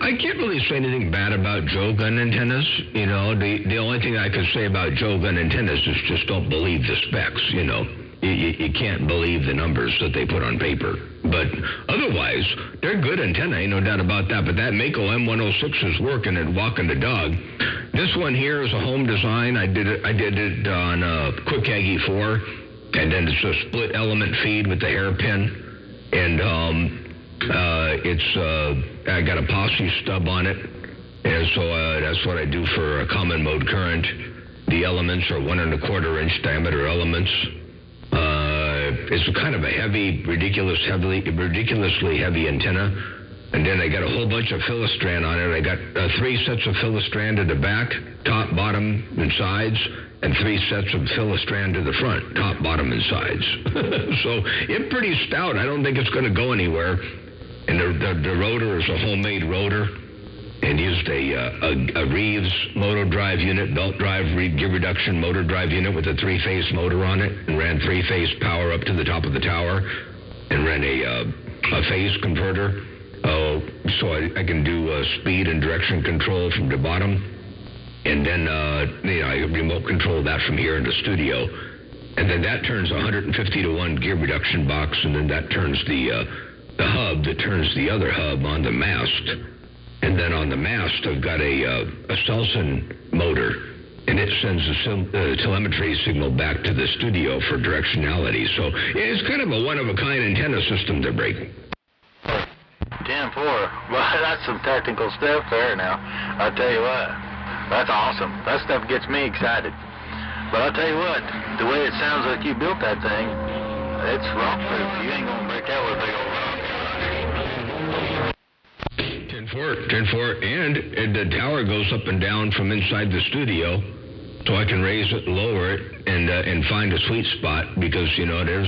I can't really say anything bad about Joe gun antennas. You know, the only thing I could say about Joe gun antennas is just don't believe the specs, you know. You can't believe the numbers that they put on paper. But otherwise, they're good antennae, no doubt about that. But that Mako M106 is working and walking the dog. This one here is a home design. I did it on a Quick Aggie 4, and then it's a split element feed with the hairpin. And I got a posse stub on it, and so that's what I do for a common mode current. The elements are 1 1/4 inch diameter elements. It's kind of a heavy, ridiculously heavy antenna. And then I got a whole bunch of Philistrand on it. I got 3 sets of Philistrand at the back, top, bottom, and sides, and 3 sets of Philistrand to the front, top, bottom, and sides. So it's pretty stout. I don't think it's going to go anywhere. And the rotor is a homemade rotor, and used a Reeves motor drive unit, belt drive gear reduction motor drive unit with a 3-phase motor on it, and ran 3-phase power up to the top of the tower, and ran a phase converter. So I can do speed and direction control from the bottom, and then I remote control that from here in the studio, and then that turns 150 to 1 gear reduction box, and then that turns the hub that turns the other hub on the mast, and then on the mast I've got a Selson motor, and it sends a telemetry signal back to the studio for directionality. So it's kind of a one-of-a-kind antenna system they're breaking. 10-4. Well, that's some technical stuff there now. I tell you what, that's awesome. That stuff gets me excited. But I'll tell you what, the way it sounds like you built that thing, it's rock-proof. You ain't gonna break that with a big old rock. 10-4, and the tower goes up and down from inside the studio. so I can raise it, lower it, and find a sweet spot, because, you know, there's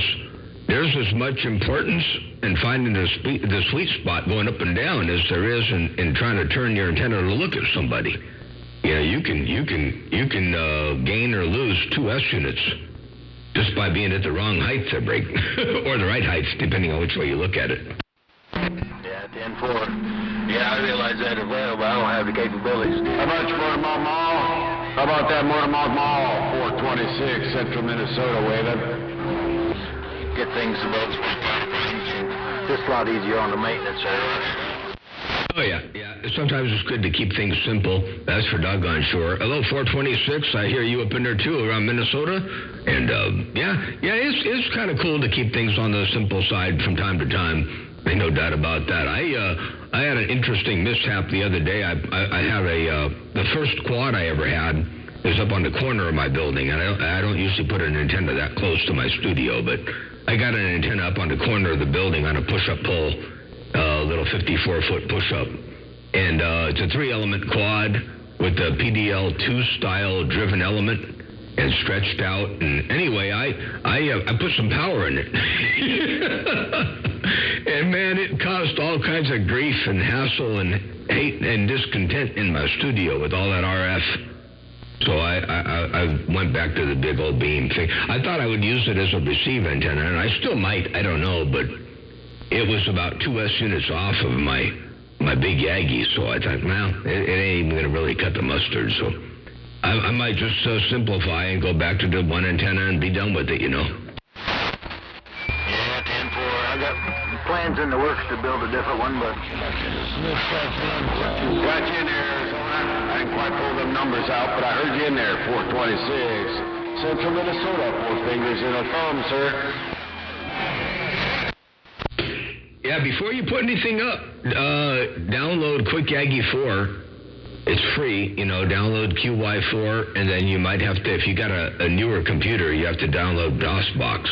as much importance in finding the sweet spot going up and down as there is in trying to turn your antenna to look at somebody. You know, you can gain or lose 2 S units just by being at the wrong height to break, or the right height, depending on which way you look at it. Yeah, 10-4. Yeah, I realize that as well, but I don't have the capabilities. How about your Motormouth Mall? How about that Motormouth Mall? 426, Central Minnesota, Wayland. Get things to those just a lot easier on the maintenance area. Oh, yeah. Sometimes it's good to keep things simple. That's for doggone sure. Hello, 426. I hear you up in there, too, around Minnesota. And, it's kind of cool to keep things on the simple side from time to time. Ain't no doubt about that. I had an interesting mishap the other day. I have the first quad I ever had is up on the corner of my building. And I don't usually put an antenna that close to my studio, but I got an antenna up on the corner of the building on a push-up pole. A little 54-foot push-up. And it's a 3-element quad with the PDL-2 style driven element and stretched out. And anyway, I put some power in it. And, man, it caused all kinds of grief and hassle and hate and discontent in my studio with all that RF. So I went back to the big old beam thing. I thought I would use it as a receive antenna, and I still might. I don't know, but it was about 2 S units off of my big Yagi, so I thought, well, it ain't even going to really cut the mustard, so I might just simplify and go back to the one antenna and be done with it, you know. Yeah, 10-4. I got plans in the works to build a different one, but... Got you in there, Arizona. I didn't quite pull them numbers out, but I heard you in there, 426. Central Minnesota, 4 fingers and a thumb, sir. Yeah, before you put anything up, download Quick Yagi 4. It's free, you know, download QY4, and then you might have to, if you got a newer computer, you have to download DOSBox.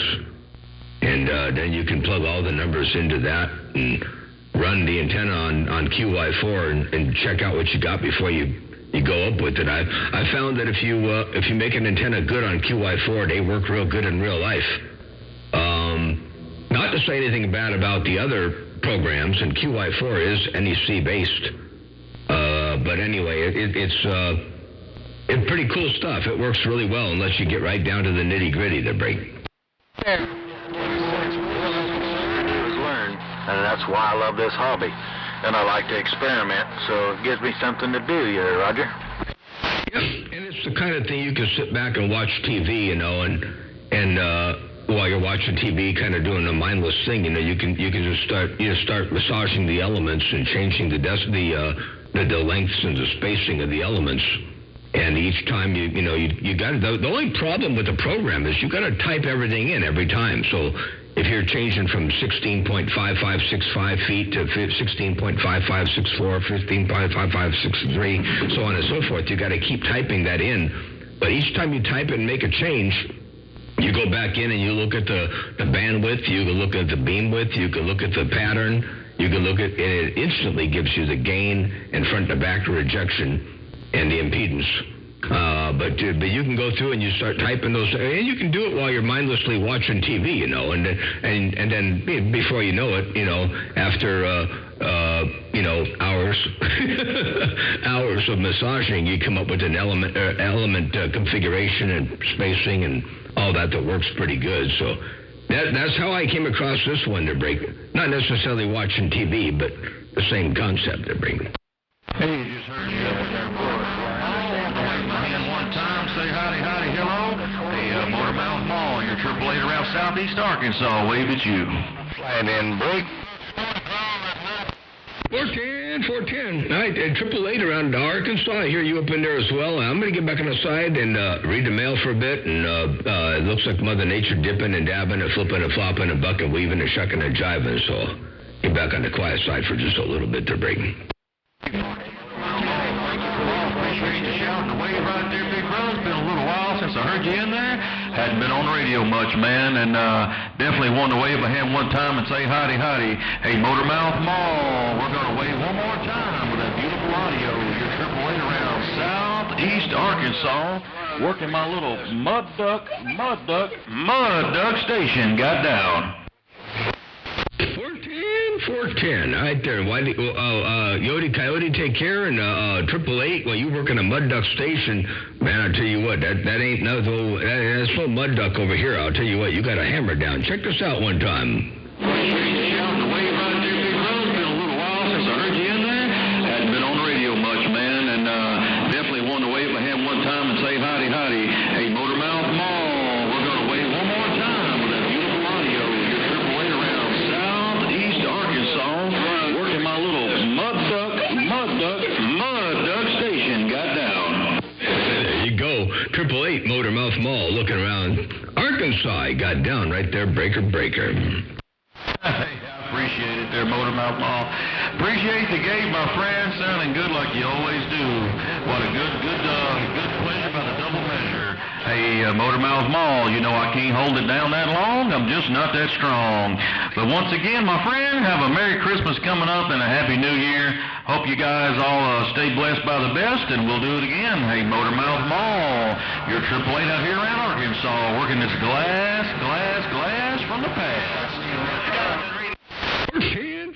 And then you can plug all the numbers into that and run the antenna on QY4 and check out what you got before you go up with it. I found that if you make an antenna good on QY4, they work real good in real life. Not to say anything bad about the other programs, and QY4 is NEC based. But anyway, it's pretty cool stuff. It works really well unless you get right down to the nitty gritty to break. And that's why I love this hobby. And I like to experiment, so it gives me something to do, you know, Roger? Yep, and it's the kind of thing you can sit back and watch TV, you know, and while you're watching TV, kind of doing a mindless thing, you know, you can just start massaging the elements and changing the lengths and the spacing of the elements. And each time you got the only problem with the program is you got to type everything in every time. So if you're changing from 16.5565 feet to 16.5564, 15.5563, so on and so forth, you got to keep typing that in. But each time you type it and make a change, you go back in and you look at the bandwidth, you can look at the beam width, you can look at the pattern, you can look at, and it instantly gives you the gain and front to back rejection and the impedance. But you can go through and you start typing those, and you can do it while you're mindlessly watching TV, you know, and then before you know it, you know, after hours of massaging, you come up with an element configuration and spacing and all that works pretty good. So that's how I came across this one to break. Not necessarily watching TV, but the same concept to break. Hey, you just heard me over there, boy. My hand one time, say howdy, hello. Hey, Motormouth Mall, your AAA around Southeast Arkansas, wave at you. Flying in, break. 410. All right, AAA around Arkansas. I hear you up in there as well. I'm going to get back on the side and read the mail for a bit. And it looks like Mother Nature dipping and dabbing and flipping and flopping and bucking, weaving and shucking and jiving. So get back on the quiet side for just a little bit to break. I heard you in there. Hadn't been on the radio much, man, and definitely wanted to wave a hand one time and say howdy. Hey, Motormouth Mall, we're going to wave one more time with that beautiful audio. Your AAA around Southeast Arkansas, working my little mud duck station. Got down. 410, right there. Why do Yodi Coyote take care, and 888, well, you work in a mud duck station, man, I'll tell you what, that ain't no, that's no mud duck over here. I'll tell you what, you got a hammer down. Check this out one time. Motormouth Mall, looking around Arkansas, got down right there, breaker. Hey, I appreciate it there, Motormouth Mall. Appreciate the game, my friend, sounding good like you always do. What a good pleasure by the double measure. Hey, Motormouth Mall, you know I can't hold it down that long. I'm just not that strong. But once again, my friend, have a Merry Christmas coming up and a Happy New Year. Hope you guys all stay blessed by the best, and we'll do it again. Hey, Motormouth Mall, your 888 out here around Arkansas, working this glass from the past.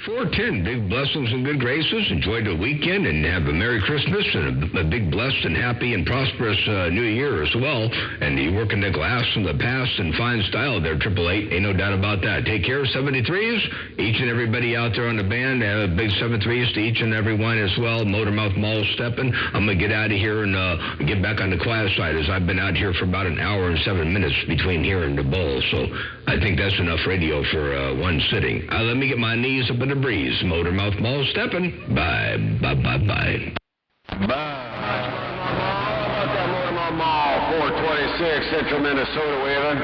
410, big blessings and good graces. Enjoy the weekend and have a Merry Christmas and a big blessed and happy and prosperous New Year as well. And you work in the glass from the past in fine style there, 888. Ain't no doubt about that. Take care, 73s. Each and everybody out there on the band, have a big 73s to each and every one as well. Motormouth Mall stepping. I'm going to get out of here and get back on the quiet side, as I've been out here for about an hour and 7 minutes between here and the bowl. So I think that's enough radio for one sitting. Let me get my knees up in the breeze. Motormouth Mall stepping. Bye. Motormouth Mall, 426 Central Minnesota, waving.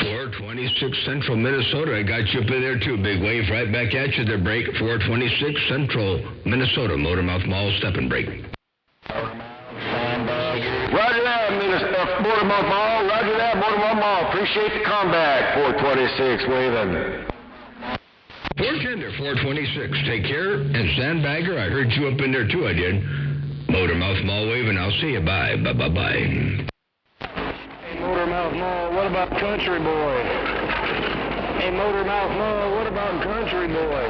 426 Central Minnesota. I got you up in there too. Big wave right back at you. The break. 426 Central Minnesota. Motormouth Mall stepping break. Roger that, Motormouth Mall. Roger that, Motormouth Mall. Appreciate the comeback. 426 waving. 426. Take care. And Sandbagger, I heard you up in there too, I did. Motormouth Mall waving. I'll see you. Bye. Bye. Hey, Motormouth Mall, what about Country Boy? Hey, Motormouth Mall, what about Country Boy?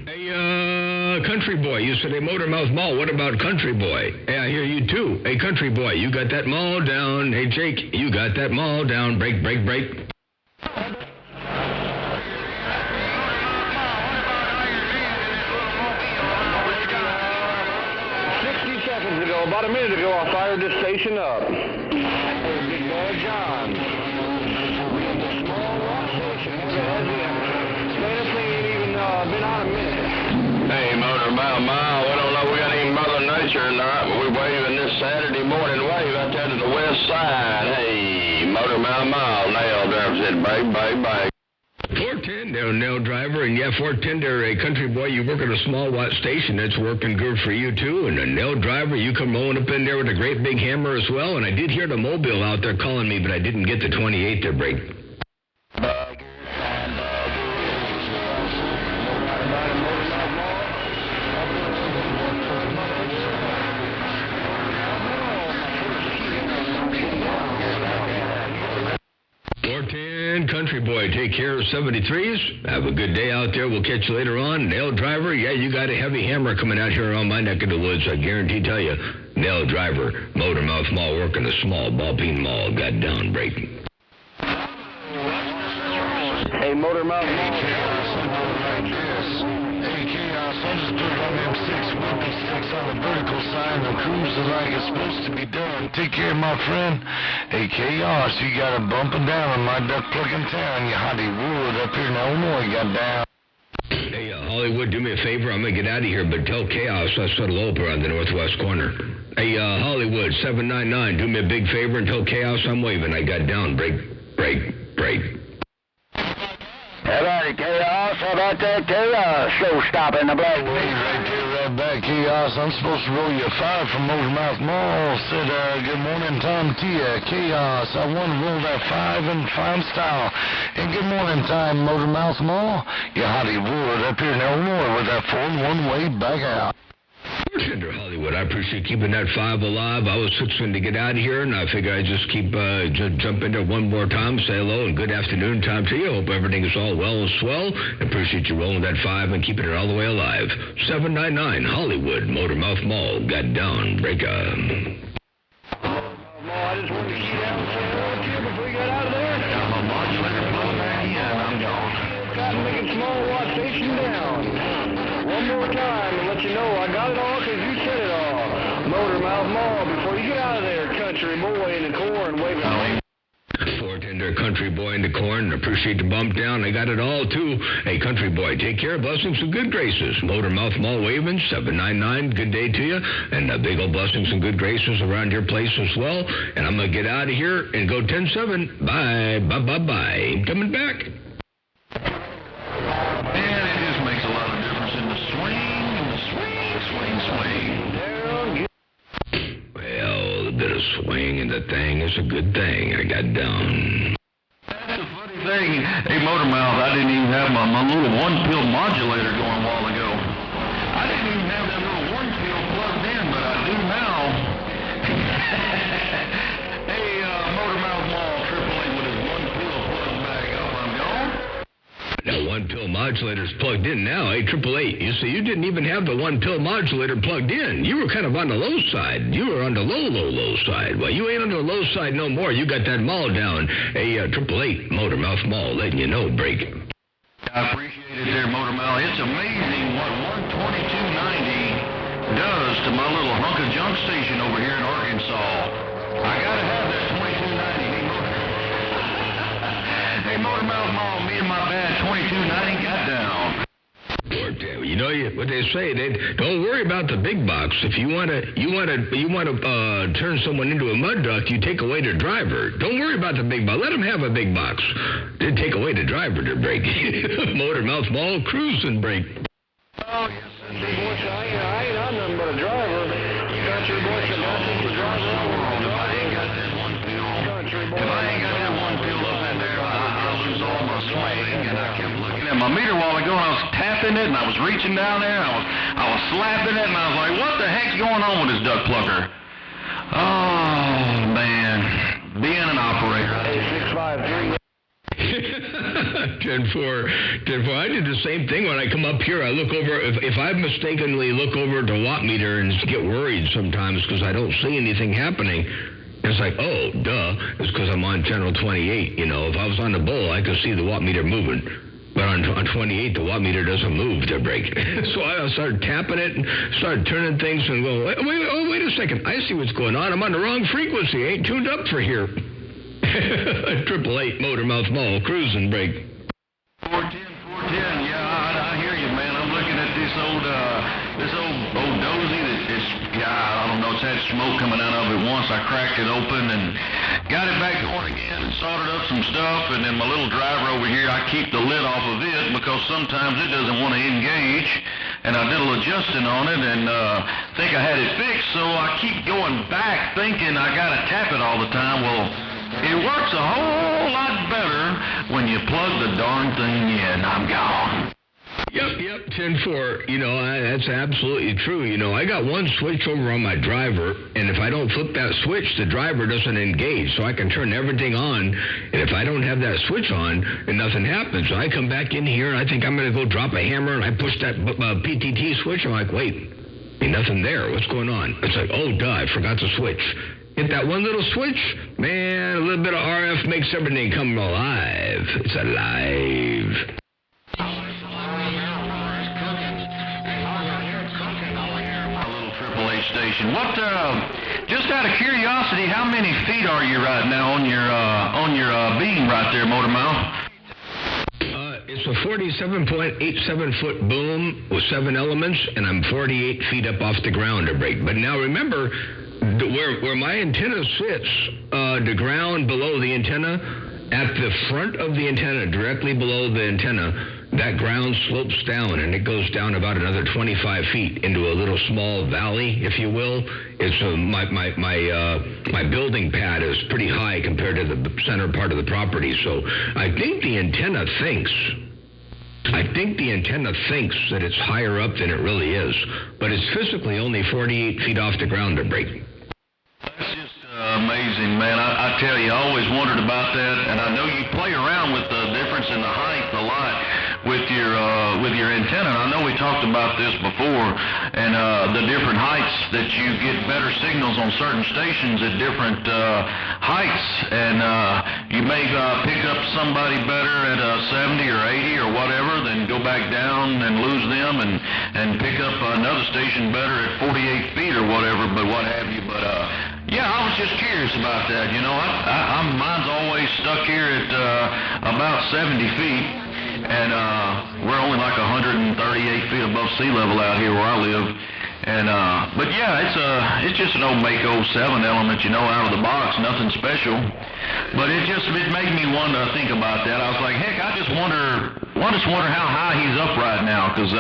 Hey, Country Boy, you said, hey, Motormouth Mall, what about Country Boy? Hey, I hear you too. Hey, Country Boy, you got that mall down. Hey, Jake, you got that mall down. Break. 60 seconds ago, about a minute ago, I fired this station up. Big boy John. Small wash station. Ain't even been on a minute. Hey, Motormouth Mall, we don't know if we got any Mother Nature or not, but we're waving this Saturday morning wave out there to the west side. Hey, Motormouth Mall, nail driver said, bye. 410, they're a nail driver, and 410, they're a Country Boy. You work at a small watt station. That's working good for you, too. And a nail driver, you come rolling up in there with a great big hammer as well. And I did hear the Mobile out there calling me, but I didn't get the 28 to break. Country Boy, take care of 73s. Have a good day out there. We'll catch you later on. Nail driver, you got a heavy hammer coming out here around my neck of the woods. I guarantee tell you. Nail driver, Motormouth Mall, working a small ball peen mall. Got down break. Hey, Motormouth Mall. I just put on M6 on the vertical side and cruising like it's supposed to be done. Take care, my friend. Hey, Chaos, you got a bumping down on my duck plucking town. You Hollywood up here in Illinois got down. Hey, Hollywood, do me a favor. I'm going to get out of here, but tell Chaos I settle over on the northwest corner. Hey, Hollywood, 799, do me a big favor and tell Chaos I'm waving. I got down. Break. All right, Chaos. How about that Chaos show stopping the black Hey, right back, Chaos. I'm supposed to roll you a 5 from Motormouth Mall. Said, good morning, Tom Tia. Chaos, I want to roll that 5 in fine style. And good morning time, Motormouth Mall. You Hollywood up here in Illinois with that 4-1 way back out. Tender Hollywood, I appreciate keeping that 5 alive. I was fixing to get out of here, and I figure I'd just keep jump in there one more time, say hello, and good afternoon time to you. Hope everything is all well and swell. Appreciate you rolling that 5 and keeping it all the way alive. 799 Hollywood, Motormouth Mall, got down, break I just wanted to keep down before you got out of there. Got my modulator plugged back in, I'm gone. Got to make it small, watch station down. One more time and let you know I got it all because you said it all. Motormouth Mall, before you get out of there, country boy in the corn waving. Fort Tender Country Boy in the corn, appreciate the bump down. I got it all too. Hey, Country Boy, take care. Blessings and good graces. Motormouth Mall waving, 799. Good day to you. And big old blessings and good graces around your place as well. And I'm going to get out of here and go 10-7. Bye. Bye. Coming back. Man, it just makes a lot of difference in the swing. Well, a bit of swing in the thing is a good thing. I got down. That's the funny thing. Hey, Motormouth, I didn't even have my little one-pill modulator going a while ago. I didn't even have that little one-pill plugged in, but I do now. Hey, Motormouth Mall, 888 with his one-pill plugged back up. I'm gone. Now, one-pill modulator's plugged in now, 888. You see, you didn't even have the one-pill modulator plugged in. You were kind of on the low side. You were on the low side. Well, you ain't on the low side no more. You got that mall down. Hey, 888 Motormouth Mall, letting you know, break. I appreciate it there, Motormouth. It's amazing what 12290 does to my little hunk of junk station over here in Arkansas. I gotta have that 2290. Hey, Motormouth Mall, me and my bad 2290 got down. You know what they say? They don't worry about the big box. If you want to turn someone into a mud duck, you take away their driver. Don't worry about the big box. Let them have a big box. Then take away the driver to break. Motormouth Mall cruising break. Oh, yes, indeed. Boy, I ain't on nothing but a driver. Country boy, the driver. If I ain't got that one pill, up in there, I lose all my swing. And I kept looking at my meter a while ago, and I was tapping it, and I was reaching down there, and I was slapping it, and I was like, what the heck's going on with this duck plucker? Oh, man. Being an operator. 653. 10-4. I did the same thing when I come up here. I look over, if I mistakenly look over at the watt meter and get worried sometimes because I don't see anything happening. It's like, oh, duh. It's because I'm on channel 28. You know, if I was on the bull, I could see the watt meter moving. But on 28, the watt meter doesn't move to break. So I started tapping it and started turning things and going, wait a second. I see what's going on. I'm on the wrong frequency. I ain't tuned up for here. 888 Motormouth Mall, cruising break. 410, yeah, I hear you, man. I'm looking at this old dozy that is, I don't know, it's had smoke coming out of it once. I cracked it open and got it back going again and soldered up some stuff. And then my little driver over here, I keep the lid off of it because sometimes it doesn't want to engage. And I did a little adjusting on it and think I had it fixed. So I keep going back thinking I got to tap it all the time. Well, it works a whole lot better when you plug the darn thing in. I'm gone. Yep, 10-4. You know, that's absolutely true. You know, I got one switch over on my driver, and if I don't flip that switch, the driver doesn't engage, so I can turn everything on, and if I don't have that switch on, and nothing happens, so I come back in here, and I think I'm going to go drop a hammer, and I push that PTT switch, I'm like, wait, ain't nothing there. What's going on? It's like, oh, duh, I forgot the switch. Hit that one little switch, man, a little bit of RF makes everything come alive. It's alive. Station. What? Just out of curiosity, how many feet are you right now on your beam right there, Motormouth? It's a 47.87 foot boom with 7 elements, and I'm 48 feet up off the ground to break. But now remember, where my antenna sits, the ground below the antenna, at the front of the antenna, directly below the antenna, that ground slopes down, and it goes down about another 25 feet into a little small valley, if you will. It's my building pad is pretty high compared to the center part of the property, so I think the antenna thinks I think the antenna thinks that it's higher up than it really is, but it's physically only 48 feet off the ground to break. That's just amazing, man. I tell you, I always wondered about that, and I know you play around with the difference in the height a lot with your antenna. And I know we talked about this before, and the different heights that you get better signals on certain stations at different heights, and you may pick up somebody better at 70 or 80 or whatever, then go back down and lose them, and pick up another station better at 48 feet or whatever, but what have you. But yeah, I was just curious about that. You know, mine's always stuck here at about 70 feet, and we're only like 138 feet above sea level out here where I live. And but yeah, it's just an old Mako 7 element, you know, out of the box, nothing special. But it made me want to think about that. I was like, heck, I just wonder how high he's up right now, because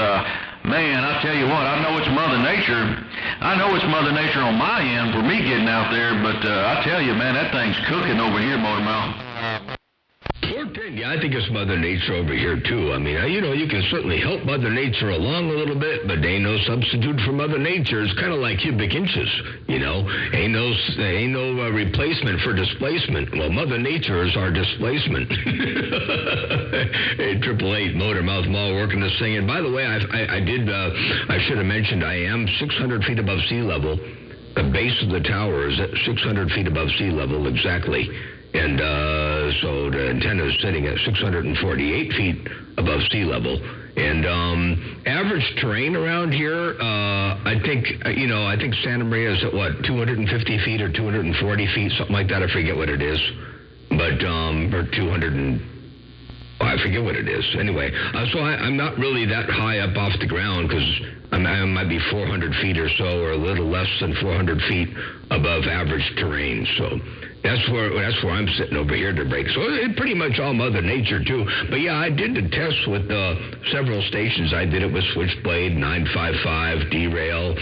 man, I tell you what, I know it's Mother Nature. I know it's Mother Nature on my end for me getting out there, but I tell you, man, that thing's cooking over here, Motormouth. Yeah, I think it's Mother Nature over here, too. I mean, you know, you can certainly help Mother Nature along a little bit, but ain't no substitute for Mother Nature. It's kind of like cubic inches, you know. Ain't no replacement for displacement. Well, Mother Nature is our displacement. Hey, 888 Motormouth Mall working this thing. And by the way, I should have mentioned I am 600 feet above sea level. The base of the tower is at 600 feet above sea level, exactly. And so the antenna is sitting at 648 feet above sea level. And average terrain around here, I think Santa Maria is at what, 250 feet or 240 feet, something like that. I forget what it is. But, or 200 and... I forget what it is. Anyway, so I'm not really that high up off the ground, because I might be 400 feet or so, or a little less than 400 feet above average terrain. So that's where I'm sitting over here to break. So it's pretty much all Mother Nature too. But yeah, I did the test with several stations. I did it with Switchblade, 955, Derail,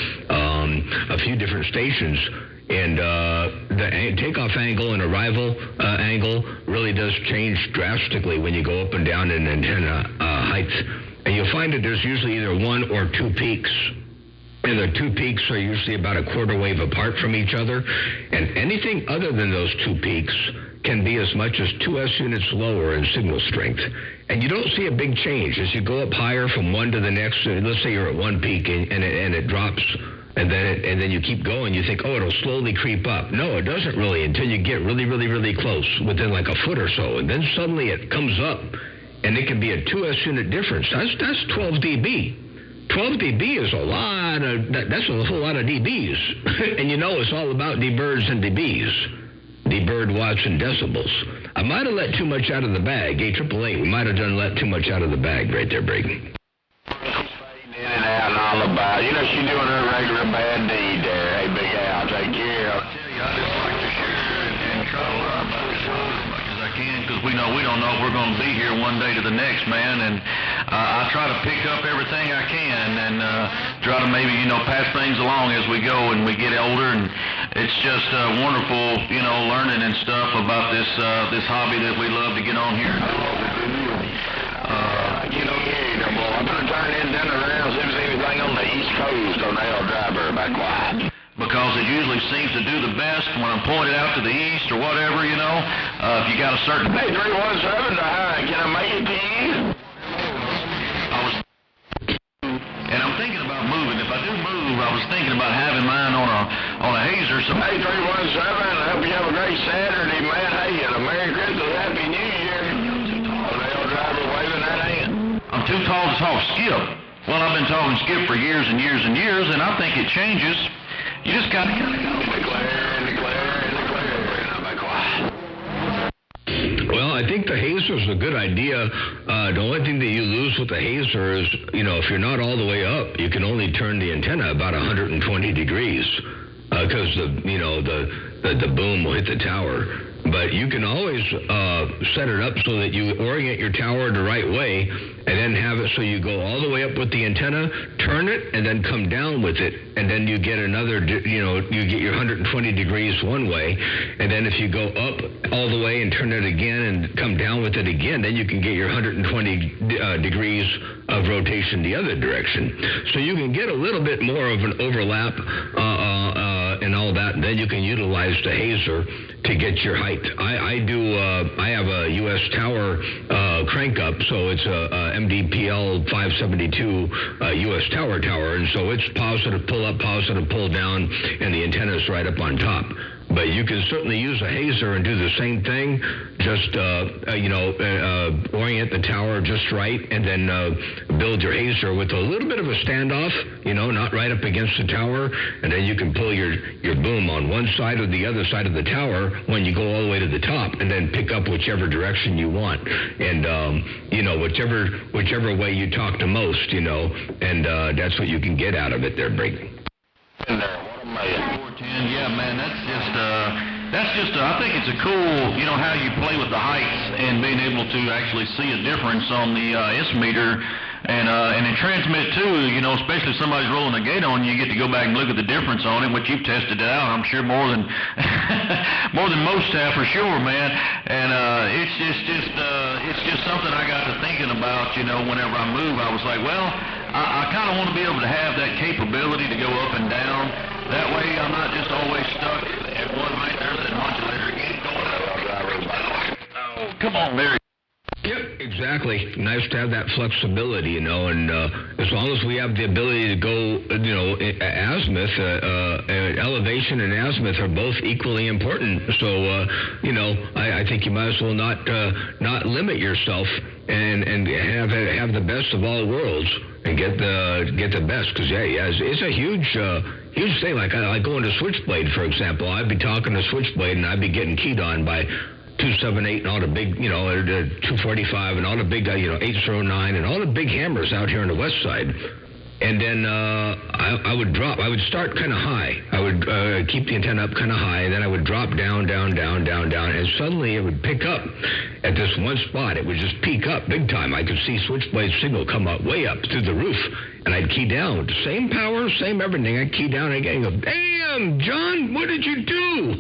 a few different stations. And the takeoff angle and arrival angle really does change drastically when you go up and down in antenna height. And you'll find that there's usually either one or two peaks. And the two peaks are usually about a quarter wave apart from each other. And anything other than those two peaks can be as much as 2S units lower in signal strength. And you don't see a big change. As you go up higher from one to the next, let's say you're at one peak and it drops, and then you keep going, you think, oh, it'll slowly creep up. No, it doesn't really until you get really, really, really close, within like a foot or so. And then suddenly it comes up, and it can be a 2S unit difference. That's 12 dB. 12 dB is that's a whole lot of dBs. And you know it's all about dBirds and dBs. dBird watts and decibels. I might have let too much out of the bag. 888, we might have let too much out of the bag right there, Brady. And out and all about. You know, she's doing her regular bad deed there. Hey, Big Al, take care of it. I tell you, I just like to share and try to learn about this world as much as I can, because we don't know if we're going to be here one day to the next, man. And I try to pick up everything I can and try to maybe, pass things along as we go and we get older. And it's just wonderful, learning and stuff about this hobby that we love to get on here. I'm going to turn in dinner around, see if there's anything on the East Coast on L Driver about quiet. Because it usually seems to do the best when I'm pointed out to the east or whatever, if you got a certain... Hey, 317, can I make it to you? And I'm thinking about moving. If I do move, I was thinking about having mine on a hazer. So hey, 317, I hope you have a great Saturday, man. Hey, and a Merry Christmas, Happy New Year. On L Driver waving that hand. I'm too tall to talk skip. Well, I've been talking skip for years and years and years, and I think it changes. You just got to go. Well, I think the hazer is a good idea. The only thing that you lose with the hazer is, if you're not all the way up, you can only turn the antenna about 120 degrees because the boom will hit the tower. But you can always set it up so that you orient your tower the right way, and then have it so you go all the way up with the antenna, turn it, and then come down with it, and then you get another, you get your 120 degrees one way, and then if you go up all the way and turn it again and come down with it again, then you can get your 120 degrees of rotation the other direction. So you can get a little bit more of an overlap and all that, and then you can utilize the hazer to get your height. I have a U.S. tower crank up, so it's a MDPL 572 U.S. tower, and so it's positive pull up, positive pull down, and the antenna's right up on top. But you can certainly use a hazer and do the same thing, just, orient the tower just right, and then build your hazer with a little bit of a standoff, not right up against the tower, and then you can pull your boom on one side or the other side of the tower when you go all the way to the top, and then pick up whichever direction you want. And, whichever way you talk the most, and that's what you can get out of it there, Brady. Yeah, man, that's just I think it's a cool, how you play with the heights and being able to actually see a difference on the S meter and in transmit too, especially if somebody's rolling a gate on you, you get to go back and look at the difference on it, which you've tested it out, I'm sure more than most have for sure, man. And it's just something I got to thinking about, whenever I move. I was like, well, I kind of want to be able to have that capability to go up and down. That way I'm not just always stuck at one height. There's that modulator again going up. Oh, come on, Larry. Yep, exactly. Nice to have that flexibility, and as long as we have the ability to go, azimuth, elevation and azimuth are both equally important. So, I think you might as well not limit yourself and have the best of all worlds and get the best. Because it's a huge thing. Like going to Switchblade, for example. I'd be talking to Switchblade and I'd be getting keyed on by 278 and all the big, 245 and all the big, 809 and all the big hammers out here on the west side. And then I would drop. I would start kind of high. I would keep the antenna up kind of high, and then I would drop down, and suddenly it would pick up at this one spot. It would just peak up big time. I could see Switchblade signal come up way up through the roof, and I'd key down with the same power, same everything. I'd key down again and go, damn, John, what did you do?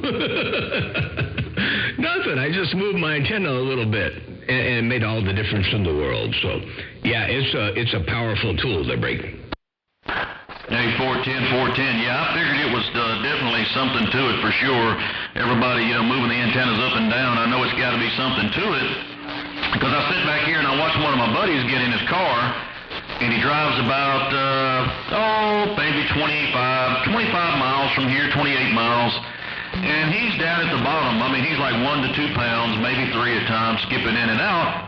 Nothing. I just moved my antenna a little bit, and it made all the difference in the world. So, yeah, it's a powerful tool, the break. Hey, 410. Yeah, I figured it was definitely something to it for sure. Everybody, moving the antennas up and down. I know it's got to be something to it. Because I sit back here and I watch one of my buddies get in his car, and he drives about, maybe 25 miles from here, 28 miles. And he's down at the bottom. I mean, he's like 1 to 2 pounds, maybe 3 at times, skipping in and out.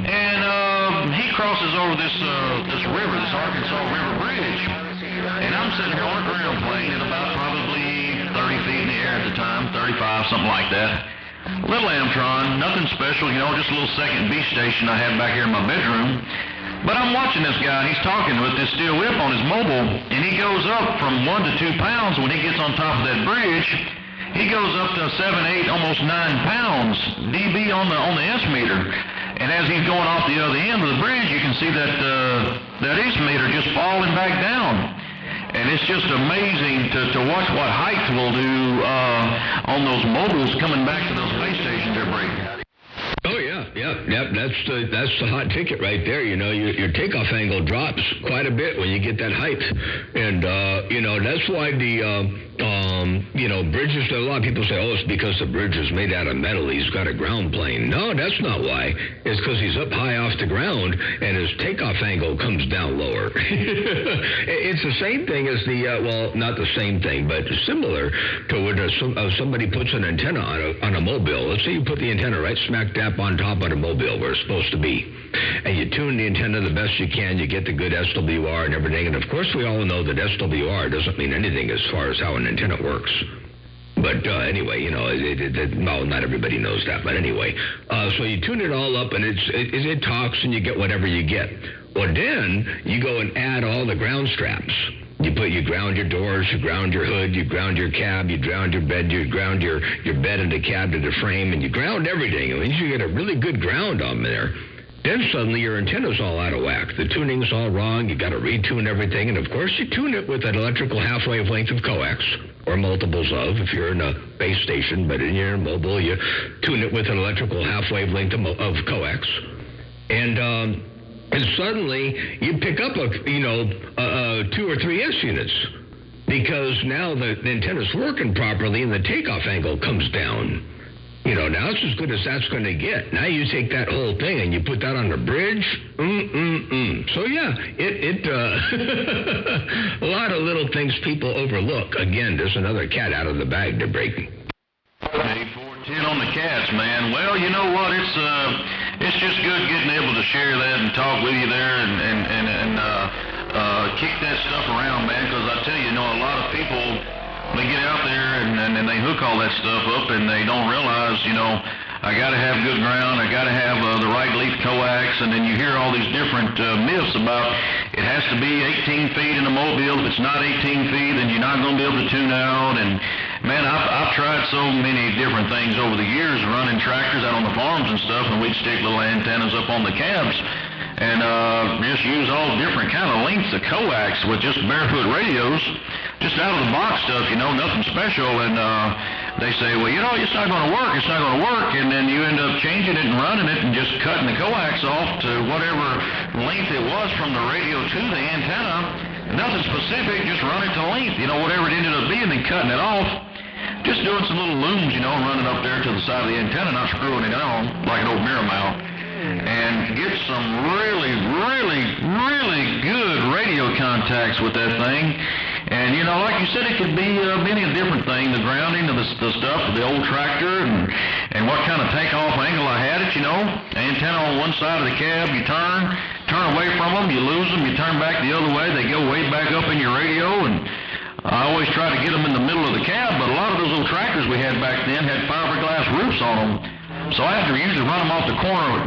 And he crosses over this river, this Arkansas River Bridge. And I'm sitting here on a ground plane at about probably 30 feet in the air at the time, 35, something like that. Little Amtron, nothing special, just a little second beach station I had back here in my bedroom. But I'm watching this guy, and he's talking with this steel whip on his mobile, and he goes up from 1 to 2 pounds when he gets on top of that bridge. He goes up to 7, 8, almost 9 pounds dB on the S meter. And as he's going off the other end of the bridge, you can see that S meter just falling back down. And it's just amazing to watch what height will do on those mobiles coming back to those base stations they're breaking. Oh yeah, that's the hot ticket right there. Your takeoff angle drops quite a bit when you get that height, and that's why the bridges. A lot of people say, it's because the bridge is made out of metal. He's got a ground plane. No, that's not why. It's because he's up high off the ground, and his takeoff angle comes down lower. It's the same thing as not the same thing, but similar to when somebody puts an antenna on a mobile. Let's say you put the antenna right smack dab on top of the mobile where it's supposed to be, and you tune the antenna the best you can. You get the good SWR and everything, and of course we all know that SWR doesn't mean anything as far as how an antenna works. But anyway, not everybody knows that. But anyway, so you tune it all up, and it talks, and you get whatever you get. Well, then you go and add all the ground straps. You ground your doors, you ground your hood, you ground your cab, you ground your bed, you ground your bed and the cab to the frame, and you ground everything. I mean, you get a really good ground on there. Then suddenly your antenna's all out of whack. The tuning's all wrong. You got to retune everything, and of course you tune it with an electrical half-wave length of coax, or multiples of, if you're in a base station, but in your mobile, you tune it with an electrical half-wave length of coax. And suddenly you pick up 2 or 3 S units, because now the antenna's working properly and the takeoff angle comes down. Now it's as good as that's going to get. Now you take that whole thing and you put that on the bridge. So yeah, a lot of little things people overlook. Again, there's another cat out of the bag to break. 410 on the cats, man. Well, you know what? It's just good getting able to share that and talk with you there and kick that stuff around, man. Because I tell you, a lot of people, they get out there and they hook all that stuff up and they don't realize, I got to have good ground, I got to have the right length coax, and then you hear all these different myths about it has to be 18 feet in a mobile. If it's not 18 feet, then you're not going to be able to tune out. And man, I've tried so many different things over the years, running tractors out on the farms and stuff, and we'd stick little antennas up on the cabs and just use all different kind of lengths of coax with just barefoot radios, just out of the box stuff, nothing special. And they say, well, it's not going to work, and then you end up changing it and running it and just cutting the coax off to whatever length it was from the radio to the antenna. Nothing specific, just run it to length, whatever it ended up being, and cutting it off. Just doing some little looms, running up there to the side of the antenna, not screwing it on like an old mirror mount. And get some really, really, really good radio contacts with that thing. And, like you said, it could be many a different thing, the grounding of the stuff, the old tractor, and what kind of takeoff angle I had it, Antenna on one side of the cab, you turn away from them, you lose them, you turn back the other way, they go way back up in your radio, and I always try to get them in the middle of the cab, but a lot of those old tractors we had back then had fiberglass roofs on them. So I have to usually run them off the corner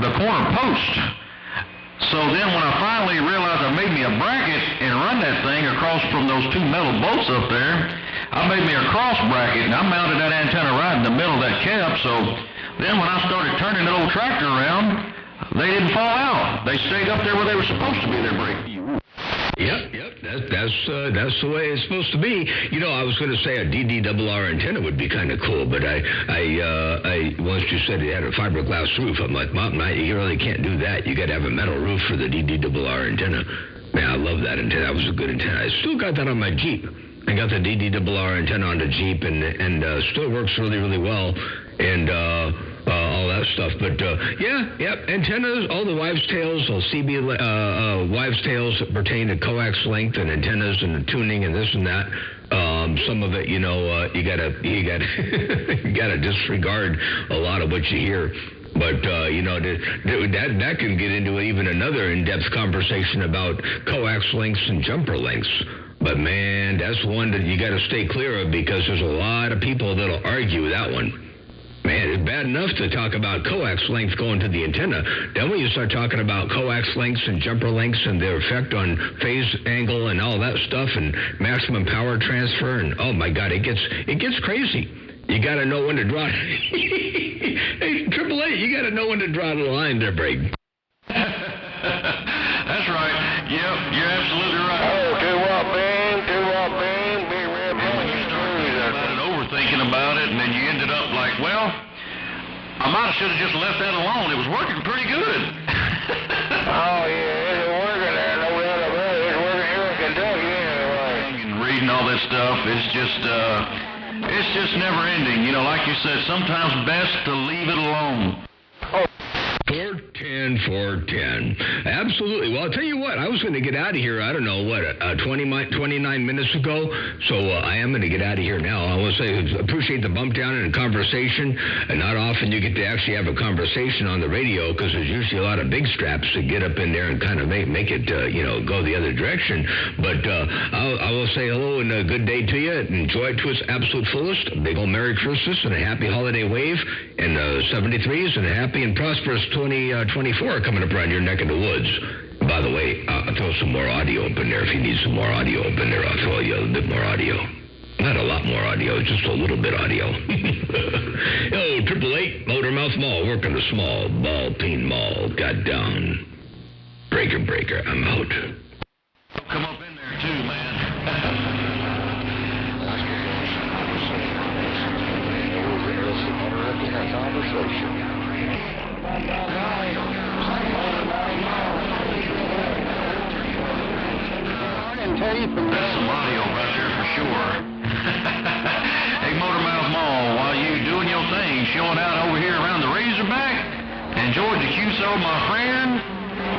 post. So then when I finally realized I made me a bracket and run that thing across from those 2 metal bolts up there, I made me a cross bracket and I mounted that antenna right in the middle of that cab. So then when I started turning that old tractor around, they didn't fall out. They stayed up there where they were supposed to be, their brake. Yep. That's the way it's supposed to be. I was going to say a DDRR antenna would be kind of cool, but I once you said it had a fiberglass roof, I'm like, Mom, you really can't do that. You got to have a metal roof for the DDRR antenna. Man, I love that antenna. That was a good antenna. I still got that on my Jeep. I got the DDRR antenna on the Jeep, and still works really, really well. And all that stuff. But antennas, all the wives' tales, all CB wives' tales that pertain to coax length and antennas and the tuning and this and that. Some of it, you gotta disregard a lot of what you hear. But, that can get into even another in-depth conversation about coax lengths and jumper lengths. But, man, that's one that you got to stay clear of, because there's a lot of people that'll argue that one. Man, it's bad enough to talk about coax length going to the antenna. Then when you start talking about coax lengths and jumper lengths and their effect on phase angle and all that stuff and maximum power transfer, and oh my God, it gets crazy. You got to know when to draw. Hey, Triple A, you got to know when to draw the line there, Brady. That's right. Yep, you're absolutely right. Oh, do what, man? Be real when you started overthinking about it, and then you ended up like, well, I should have just left that alone. It was working pretty good. Oh, yeah, it's working there. No doubt about it. It's working here in Kentucky anyway. And reading all that stuff, it's just never ending. Like you said, sometimes best to leave it alone. 410. Absolutely. Well, I'll tell you what, I was going to get out of here, I don't know, 29 minutes ago, so I am going to get out of here now. I want to say appreciate the bump down in conversation, and not often you get to actually have a conversation on the radio, because there's usually a lot of big straps that get up in there and kind of make it, go the other direction. But I will say hello and a good day to you, and enjoy it to its absolute fullest. A big old Merry Christmas and a happy holiday wave, and 73s, and a happy and prosperous 2024 coming up around your neck of the woods. By the way, I'll throw some more audio up in there. If you need some more audio up in there, I'll throw you a little bit more audio. Not a lot more audio, just a little bit audio. Yo, 888 Motormouth Mall, working the small ball peen mall. Got down. Breaker, I'm out. Come up in there too, man. That's some audio right there for sure. Hey, Motormouth Mall, while you doing your thing, showing out over here around the Razorback, and George Acuso, my friend,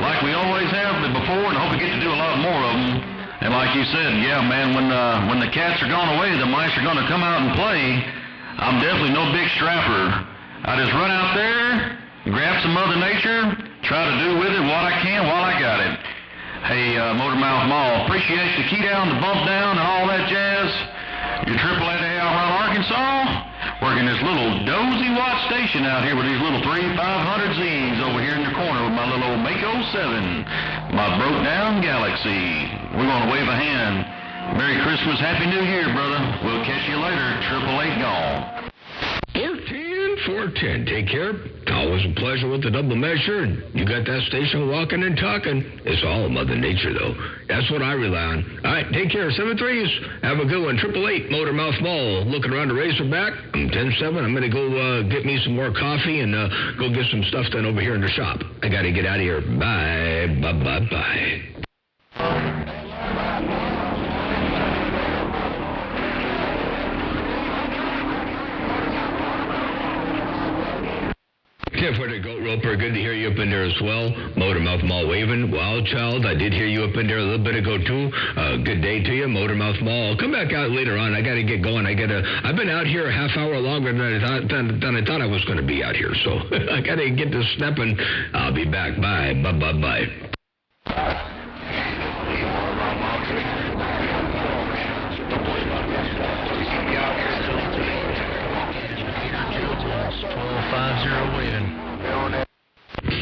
like we always have before, and I hope we get to do a lot more of them. And like you said, yeah, man, when the cats are gone away, the mice are going to come out and play. I'm definitely no big strapper. I just run out there, grab some Mother Nature, try to do with it what I can while I got it. Hey, Motormouth Mall, appreciate the key down, the bump down, and all that jazz. Your AAA out around Arkansas, working this little dozy watt station out here with these little 3500Zs over here in the corner with my little old Mako 7, my broke down Galaxy. We're going to wave a hand. Merry Christmas, Happy New Year, brother. We'll catch you later. 888 gone. 410, take care. Always a pleasure with the double measure. You got that station walking and talking. It's all Mother Nature, though. That's what I rely on. All right, take care. 7-3s. Have a good one. 888 Motormouth Mall. Looking around the Razorback. I'm 10-7. I'm going to go get me some more coffee and go get some stuff done over here in the shop. I got to get out of here. Bye. Bye. Jeff for the Goat Roper, good to hear you up in there as well. Motormouth Mall waving. Wild Child, I did hear you up in there a little bit ago too. Good day to you, Motormouth Mall. Come back out later on. I got to get going. I've been out here a half hour longer than I thought I was going to be out here. So I got to get this snapping. I'll be back. Bye. Waving.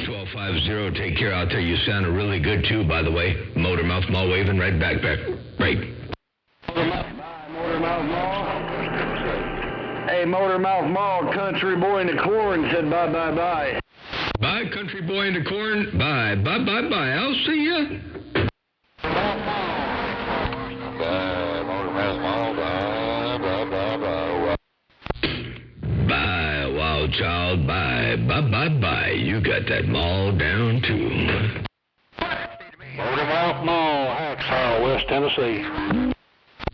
1250, take care out there. You sounded really good too, by the way. Motormouth Mall waving right back. Right. Motormouth Mall. Hey, Motormouth Mall, country boy in the corn said bye. Bye, country boy in the corn. Bye. I'll see ya. Bye, Motormouth Mall. Bye, Wild Child. Bye. You got that mall down too. Motormouth Mall, Hacksaw, West Tennessee.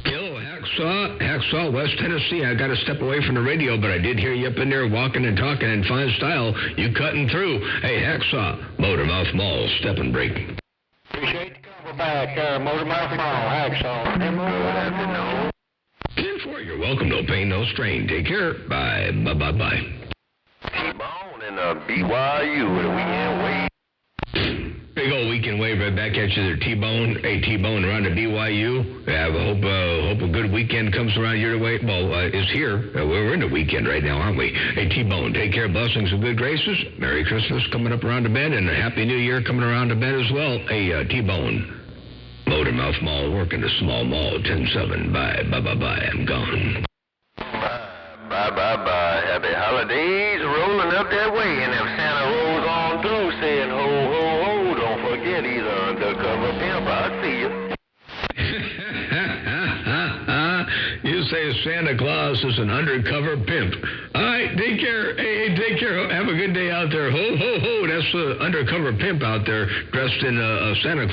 Yo, Hacksaw, West Tennessee. I got to step away from the radio, but I did hear you up in there walking and talking in fine style. You cutting through. Hey, Hacksaw, Motormouth Mall, step and break. Appreciate the cover back, Motormouth Mall, Hacksaw. Good afternoon. 10-4, you're welcome. No pain, no strain. Take care. Bye. T-Bone and BYU with a weekend wave. Big old weekend wave right back at you there, T-Bone. Hey, T-Bone around to BYU. Hope a good weekend comes around your way. Well, it's here. We're in the weekend right now, aren't we? Hey, T-Bone, take care. Blessings and good graces. Merry Christmas coming up around the bend, and a Happy New Year coming around the bend as well. Hey, T-Bone. Motormouth Mall, working the small mall, 10-7. Bye. I'm gone. Bye. Happy holidays rolling up that way. And if Santa rolls on through saying ho, ho, ho, don't forget he's an undercover pimp. I'll see you. You say Santa Claus is an undercover pimp. All right, take care. Hey, take care. Have a good day out there. Ho, ho, ho. That's the undercover pimp out there dressed in a Santa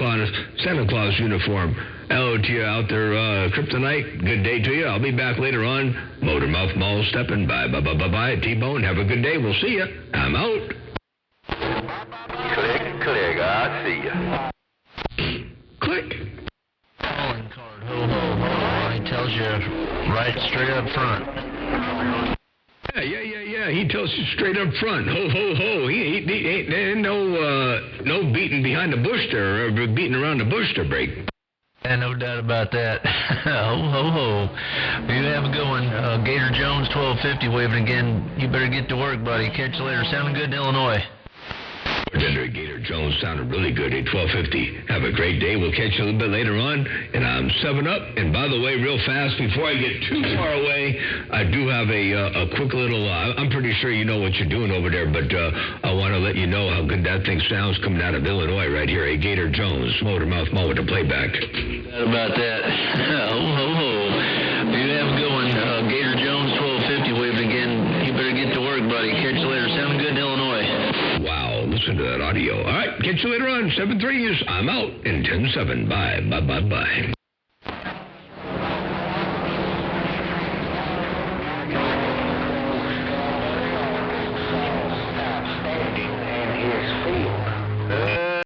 Claus uniform. Hello to you out there, Kryptonite. Good day to you. I'll be back later on. Motormouth Mall stepping. Bye. T-Bone, have a good day. We'll see you. I'm out. Click. I'll see you. Click. Calling card, ho, ho, ho. He tells you right straight up front. Yeah. He tells you straight up front. Ho, ho, ho. He ain't no beating behind the bush there, or beating around the bush to break. Yeah, no doubt about that. Ho, ho, ho. You have a good one. Gator Jones, 1250, waving again. You better get to work, buddy. Catch you later. Sounding good in Illinois. Hendrick. Gator Jones sounded really good at 12:50. Have a great day. We'll catch you a little bit later on. And I'm 7 Up. And by the way, real fast, before I get too far away, I do have a quick little, I'm pretty sure you know what you're doing over there, but I want to let you know how good that thing sounds coming out of Illinois right here. Gator Jones, Motormouth Mo with the playback. How about that? Ho, ho, ho. You have a good one. Gator Jones, 1250, waving again. You better get to work, buddy. Catch you later. Sounding good in Illinois. Wow, listen to that audio. All right, catch you later on. 7-3 is I'm out in 10-7. Bye, bye, bye, bye.